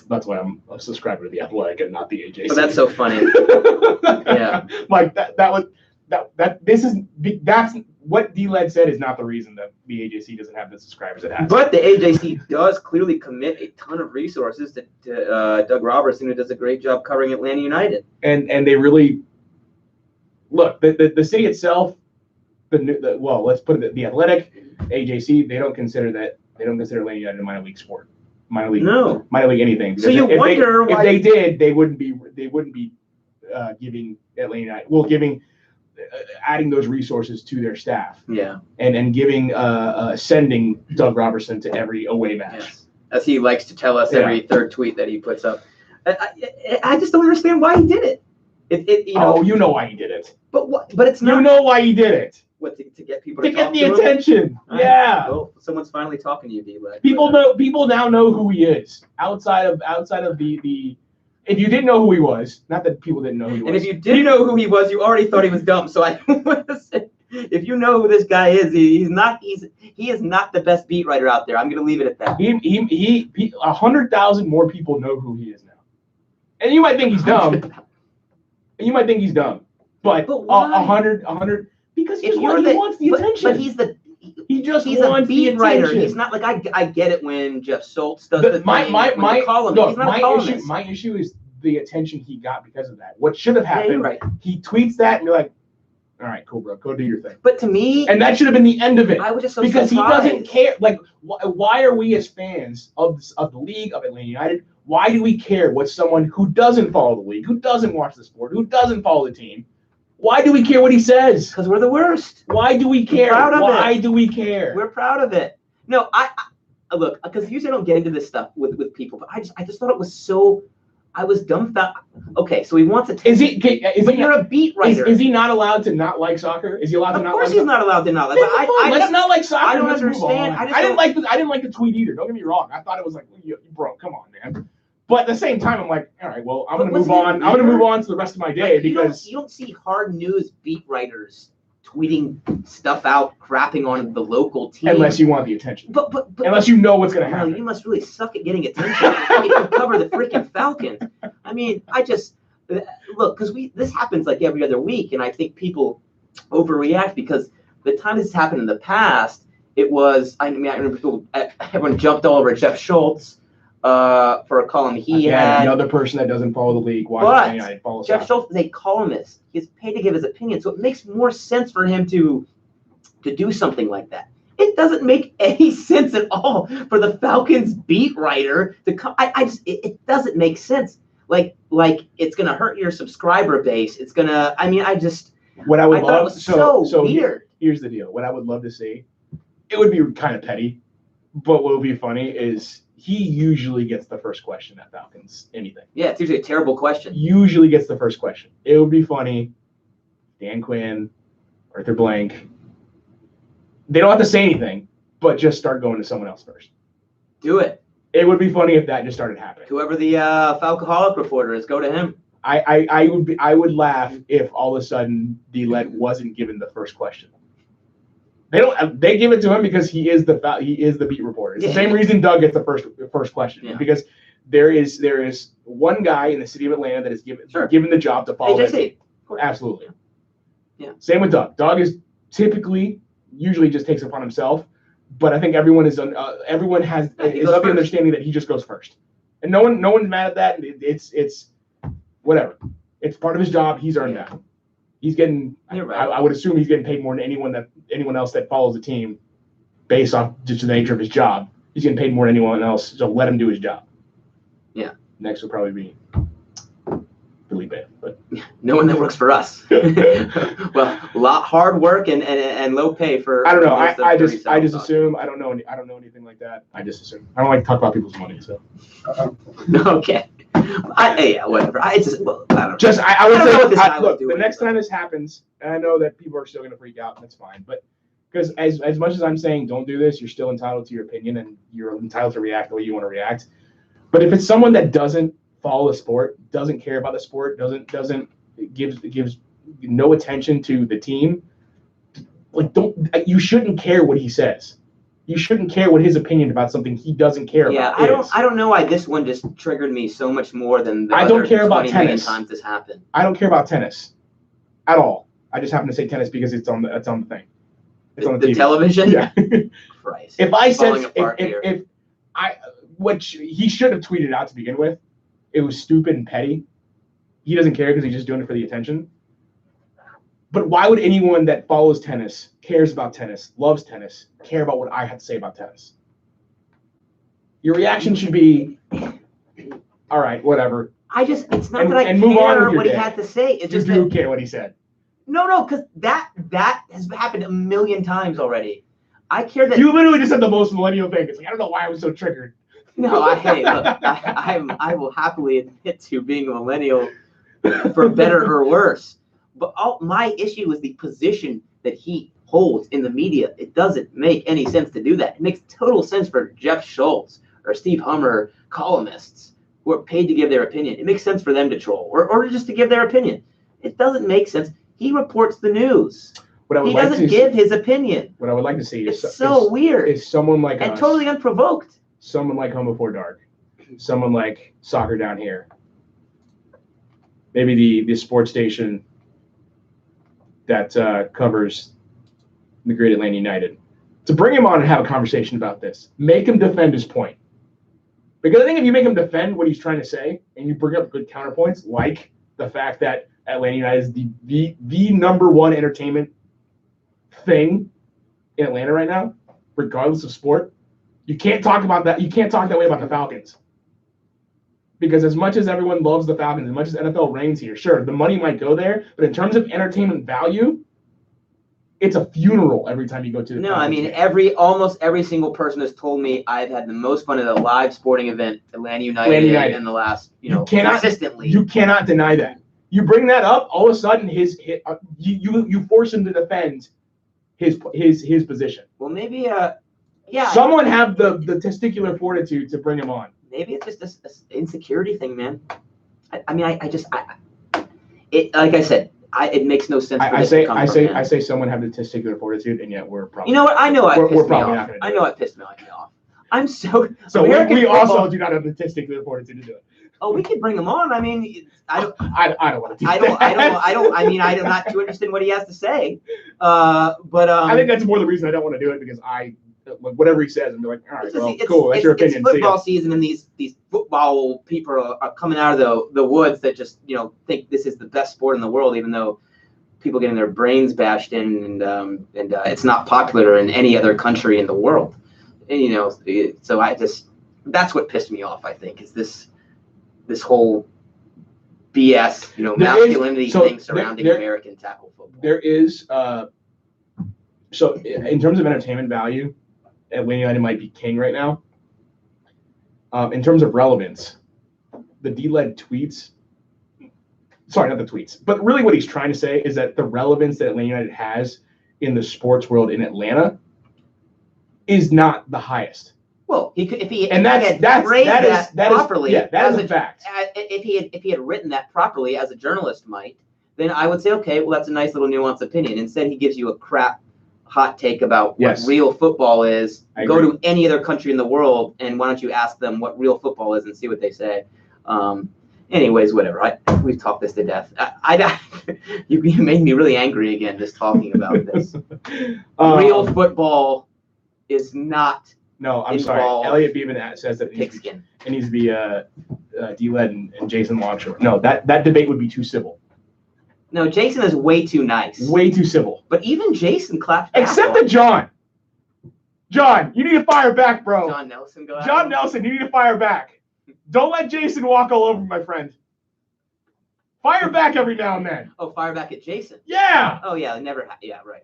that's why I'm a subscriber to the Athletic and not the AJC. But that's so funny. Yeah, like that's what D-Led said is not the reason that the AJC doesn't have the subscribers it has. But the AJC does clearly commit a ton of resources to Doug Robertson, who does a great job covering Atlanta United. And they really look the city itself. Let's put it the Athletic, AJC. They don't consider Atlanta United a minor league sport. Minor league anything. So you wonder why if they did, they wouldn't be giving Atlanta United, adding those resources to their staff. Yeah. And giving sending Doug Robertson to every away match. Yes. As he likes to tell us every third tweet that he puts up. I just don't understand why he did it. You know why he did it. But it's not. You know why he did it. What, to get people to to get talk the to attention. Him? Yeah. Well, someone's finally talking to you, D-Led. People now know who he is. Outside of the if you didn't know who he was, not that people didn't know who he was. And if you did know who he was, you already thought he was dumb. So I want to say, if you know who this guy is, he is not the best beat writer out there. I'm going to leave it at that. 100,000 more people know who he is now. And you might think he's dumb. But 100 because he wants the attention. But he's wants a beat the writer. attention. He's not like I get it when Jeff Schultz does the my column. My issue is the attention he got because of that. What should have happened? you're right. He tweets that and you're like, all right, cool, bro, go do your thing. But to me, and that should have been the end of it. I was just so because surprised. He doesn't care. Like, why are we as fans of the league of Atlanta United? Why do we care what someone who doesn't follow the league, who doesn't watch the sport, who doesn't follow the team? Why do we care what he says? Because we're the worst. Why do we care? Why do we care? We're proud of it. No, I look, because usually I don't get into this stuff with people, but I just thought it was so. I was dumbfounded. Okay, so he wants attention. But you're a beat writer. Is he not allowed to not like soccer? Is he allowed to not like soccer? Of course he's not allowed to not like soccer. Let's not like soccer. I don't understand. I didn't like the tweet either. Don't get me wrong. I thought it was like, bro, come on, man. But at the same time, I'm like, all right, well, I'm going to move on. I'm going to move on to the rest of my day because you don't see hard news beat writers tweeting stuff out, crapping on the local team. Unless you want the attention. But unless you know what's going to happen. You must really suck at getting attention if you cover the freaking Falcons. I mean, I just look, because this happens like every other week, and I think people overreact because the time this happened in the past, it was, I remember everyone jumped all over Jeff Schultz for a column he had. Another person that doesn't follow the league. But Jeff Schultz is a columnist. He's paid to give his opinion, so it makes more sense for him to do something like that. It doesn't make any sense at all for the Falcons beat writer to come. It doesn't make sense. Like it's gonna hurt your subscriber base. It's gonna. I mean, what I would love. It was so weird. Here's the deal. What I would love to see. It would be kind of petty, but what would be funny is he usually gets the first question at Falcons anything. Yeah, it's usually a terrible question. Usually gets the first question. It would be funny. Dan Quinn, Arthur Blank. They don't have to say anything, but just start going to someone else first. Do it. It would be funny if that just started happening. Whoever the Falcoholic reporter is, go to him. I would laugh if all of a sudden D-Led wasn't given the first question. They give it to him because he is the beat reporter. It's the same reason Doug gets the first question because there is one guy in the city of Atlanta that is given the job to follow that. Absolutely. Yeah. Same with Doug. Doug is usually just takes it upon himself, but I think everyone is of the understanding that he just goes first, and no one's mad at that. It's whatever. It's part of his job. He's earned that. He's getting. You're right. I would assume he's getting paid more than anyone else that follows the team, based off just the nature of his job. He's getting paid more than anyone else, so let him do his job. Yeah. Next will probably be Felipe, but no one that works for us. Well, a lot hard work and low pay for. I don't know. I just assume. I don't know anything like that. I just assume. I don't like to talk about people's money, so. Okay. Whatever. I don't know. I would say, look, the next time this happens, and I know that people are still going to freak out, and that's fine. But because as much as I'm saying don't do this, you're still entitled to your opinion, and you're entitled to react the way you want to react. But if it's someone that doesn't follow the sport, doesn't care about the sport, gives no attention to the team, you shouldn't care what he says. You shouldn't care what his opinion about something he doesn't care about. I don't know why this one just triggered me so much more than the I don't care about tennis. Times this happened. I don't care about tennis at all. I just happen to say tennis because it's on the thing. It's on the TV. Television. Yeah. Christ. If I said what he should have tweeted out to begin with, it was stupid and petty. He doesn't care because he's just doing it for the attention. But why would anyone that follows tennis, cares about tennis, loves tennis, care about what I have to say about tennis? Your reaction should be, all right, whatever. It's not that I care what he had to say. It's just you do care what he said. No, because that has happened a million times already. I care that you literally just said the most millennial thing. It's like I don't know why I was so triggered. No, I will happily admit to being a millennial, for better or worse. But my issue is the position that he holds in the media. It doesn't make any sense to do that. It makes total sense for Jeff Schultz or Steve Hummer, columnists who are paid to give their opinion. It makes sense for them to troll or just to give their opinion. It doesn't make sense. He reports the news. He doesn't give his opinion. What I would like to see is weird. Is someone like us, totally unprovoked. Someone like Home Before Dark, someone like Soccer Down Here, maybe the sports station that covers the Great Atlanta United, to bring him on and have a conversation about this. Make him defend his point. Because I think if you make him defend what he's trying to say, and you bring up good counterpoints, like the fact that Atlanta United is the number one entertainment thing in Atlanta right now, regardless of sport, you can't talk about that. You can't talk that way about the Falcons. Because as much as everyone loves the Falcons, as much as NFL reigns here, sure, the money might go there, but in terms of entertainment value, it's a funeral every time you go to the Falcons game. Almost every single person has told me I've had the most fun at a live sporting event, Atlanta United. In the last, consistently. You cannot deny that. You bring that up, all of a sudden you force him to defend his position. Well, maybe someone have the testicular fortitude to bring him on. Maybe it's just this insecurity thing, man. Like I said, it makes no sense. I say someone have the testicular fortitude, and yet we're probably. You know what? I know what we're pissed me probably off. not going to. I know what pissed me off. I'm so. So American we football, also do not have the testicular fortitude to do it. Oh, we could bring him on. I mean, I don't want to do I mean, I'm not too interested in what he has to say. But I think that's more the reason I don't want to do it because whatever he says, I'm like, all right, well, cool. That's your opinion. It's football season, and these football people are coming out of the woods that just think this is the best sport in the world, even though people getting their brains bashed in, and it's not popular in any other country in the world. And so that's what pissed me off. I think is this whole BS, masculinity thing surrounding American tackle football. There is, so in terms of entertainment value, Atlanta United might be king right now. In terms of relevance, the D-led tweets, sorry, not the tweets, but really what he's trying to say is that the relevance that Atlanta United has in the sports world in Atlanta is not the highest. Well, if he had phrased that properly, that is a fact. If he had written that properly, as a journalist might, then I would say, okay, well, that's a nice little nuanced opinion. Instead, he gives you a crap hot take about what real football is. Go to any other country in the world, and why don't you ask them what real football is and see what they say. Anyways, whatever. We've talked this to death. You made me really angry again just talking about this. Real football is not. No, I'm sorry. Elliot Beeman says that it needs to be D-Led and Jason Longshore. No, that debate would be too civil. No, Jason is way too nice. Way too civil. But even Jason clapped back. Except that John. John, you need to fire back, bro. John Nelson, you need to fire back. Don't let Jason walk all over, my friend. Fire back every now and then. Oh, fire back at Jason. Yeah. Oh, yeah, never. Yeah, right.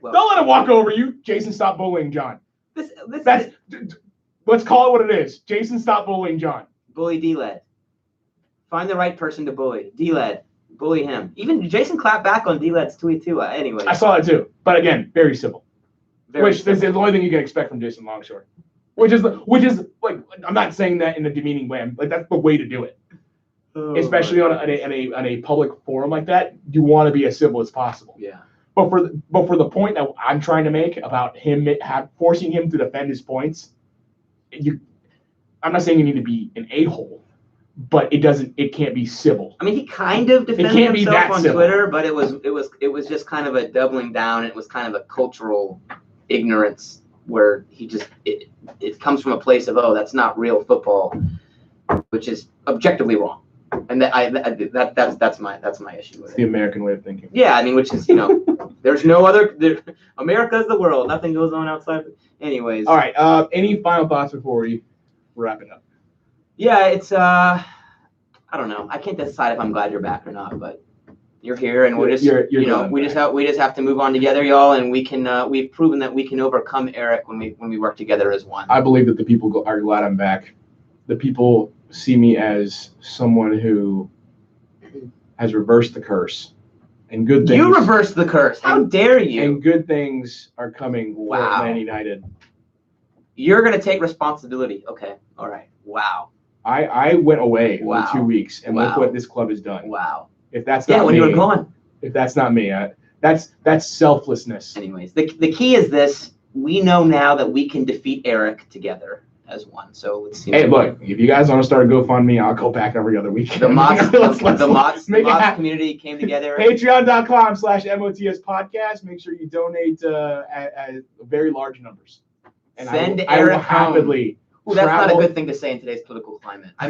Well, don't let him walk over you. Jason, stop bullying John. Let's call it what it is. Jason, stop bullying John. Bully D-Led. Find the right person to bully. D-Led. Bully him. Even Jason clapped back on D-Led's tweet too. Anyway. I saw it too. But again, very civil. Which is the only thing you can expect from Jason Longshore. Which is like, I'm not saying that in a demeaning way. That's the way to do it. Especially on a public forum like that. You want to be as civil as possible. Yeah. But for the point that I'm trying to make about him forcing him to defend his points, I'm not saying you need to be an a-hole, but it can't be civil. I mean, he kind of defended himself on Twitter, but it was just kind of a doubling down. It was kind of a cultural ignorance where it comes from a place of, oh, that's not real football, which is objectively wrong. And that's my issue with it. The American way of thinking. Yeah, I mean, which is there's no other. America's the world. Nothing goes on outside. Anyways. All right. Any final thoughts before we wrap it up? Yeah, it's I don't know. I can't decide if I'm glad you're back or not, but you're here, and we're just we just have to move on together, y'all, and we can. We've proven that we can overcome Eric when we work together as one. I believe that the people are glad I'm back. The people see me as someone who has reversed the curse, and good things. You reversed the curse. How dare you? And good things are coming for Atlanta United. You're gonna take responsibility. Okay. All right. Wow. I went away for 2 weeks, and look what this club has done. Wow. If that's not me, when you were gone. If that's not me, that's selflessness. Anyways, the key is this: we know now that we can defeat Eric together as one. So let's see. Hey, look, if you guys want to start a GoFundMe, I'll go back every other week. The MOTS community came together. Patreon.com/MOTS Podcast. Make sure you donate at very large numbers. And Send I will Eric happily. Ooh, that's not a good thing to say in today's political climate. I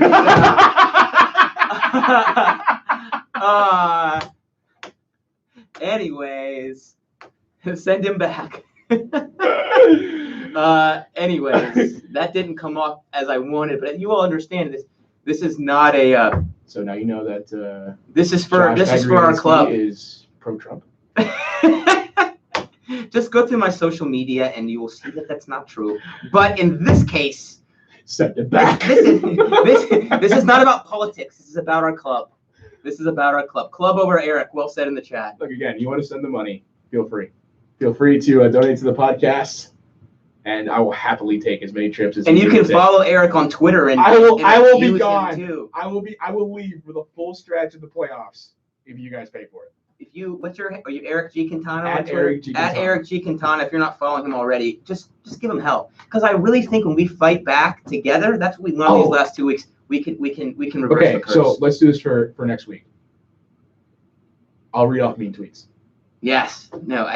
mean, anyways, send him back. Anyways, that didn't come off as I wanted, but you all understand this. This is not a. So now you know that. This is for our club. Is pro-Trump. Just go through my social media and you will see that that's not true. But in this case, send it back. This is not about politics. This is about our club. This is about our club. Club over Eric. Well said in the chat. Look, again, you want to send the money, feel free. Feel free to donate to the podcast, and I will happily take as many trips as. And you can follow Eric on Twitter, and I will be gone. Too. I will leave for the full stretch of the playoffs if you guys pay for it. If you, are you Eric G. Quintana on At Twitter? Eric G. At Quintana. Eric G. Quintana. If you're not following him already, just give him hell. Because I really think when we fight back together, that's what we learned these last 2 weeks. We can reverse the curse. So let's do this for next week. I'll read off mean tweets. Yes. No.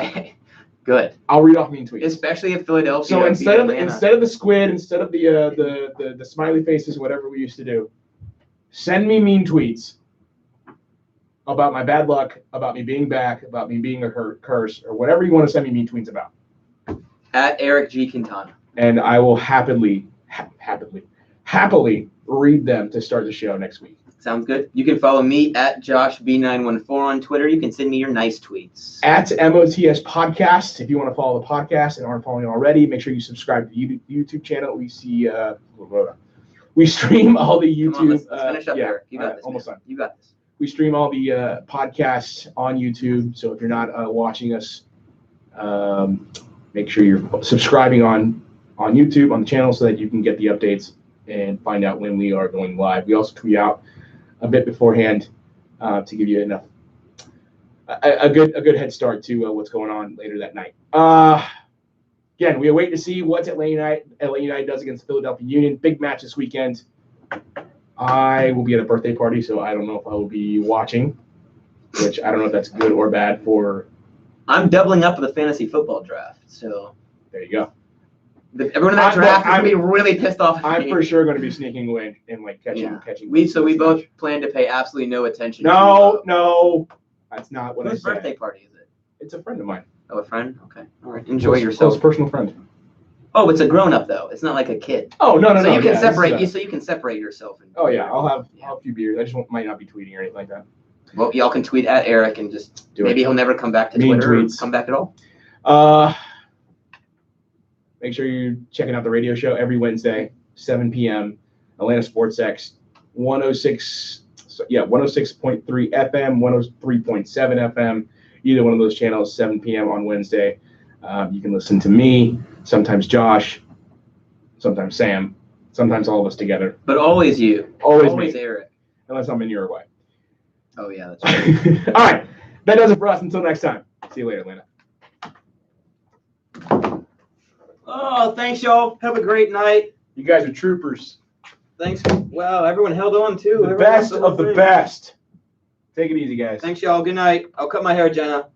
Good. I'll read off mean tweets. Especially if Philadelphia. So instead of the squid, instead of the smiley faces, whatever we used to do, send me mean tweets about my bad luck, about me being back, about me being a curse, or whatever you want to send me mean tweets about. At Eric G. Quintana. And I will happily read them to start the show next week. Sounds good. You can follow me at JoshB914 on Twitter. You can send me your nice tweets. At MOTS Podcast, if you want to follow the podcast and aren't following already, make sure you subscribe to the YouTube channel. We stream all the YouTube. Come on, let's finish up, Eric. You got this. Almost man. done. You got this. We stream all the podcasts on YouTube. So if you're not watching us, make sure you're subscribing on YouTube on the channel so that you can get the updates and find out when we are going live. We also tweet out a bit beforehand to give you enough a good head start to what's going on later that night. Again, we await to see what LA United does against Philadelphia Union. Big match this weekend. I will be at a birthday party, so I don't know if I will be watching, which I don't know if that's good or bad for. I'm doubling up with the fantasy football draft, so There you go. Everyone in that draft is going to be really pissed off. I'm for sure going to be sneaking away and like catching. We both plan to pay absolutely no attention. No, that's not what I said. Whose birthday party is it? It's a friend of mine. Oh, a friend? Okay. All right. Enjoy yourself. Close personal friend. Oh, it's a grown-up though. It's not like a kid. Oh no. So you can separate. This is, So you can separate yourself. Oh yeah, I'll have a few beers. I just might not be tweeting or anything like that. Well, y'all can tweet at Eric and just he'll never come back to Mean Twitter. tweets. Or come back at all. Make sure you're checking out the radio show every Wednesday, 7 p.m. Atlanta Sports X, 106.3 FM, 103.7 FM. Either one of those channels, 7 p.m. on Wednesday. You can listen to me, sometimes Josh, sometimes Sam, sometimes all of us together. But always you. Always me. Eric. Unless I'm in Uruguay. Oh, yeah, that's right. All right. That does it for us. Until next time. See you later, Atlanta. Oh, thanks, y'all. Have a great night. You guys are troopers. Thanks. Wow, everyone held on, too. The best of the best. Take it easy, guys. Thanks, y'all. Good night. I'll cut my hair, Jenna.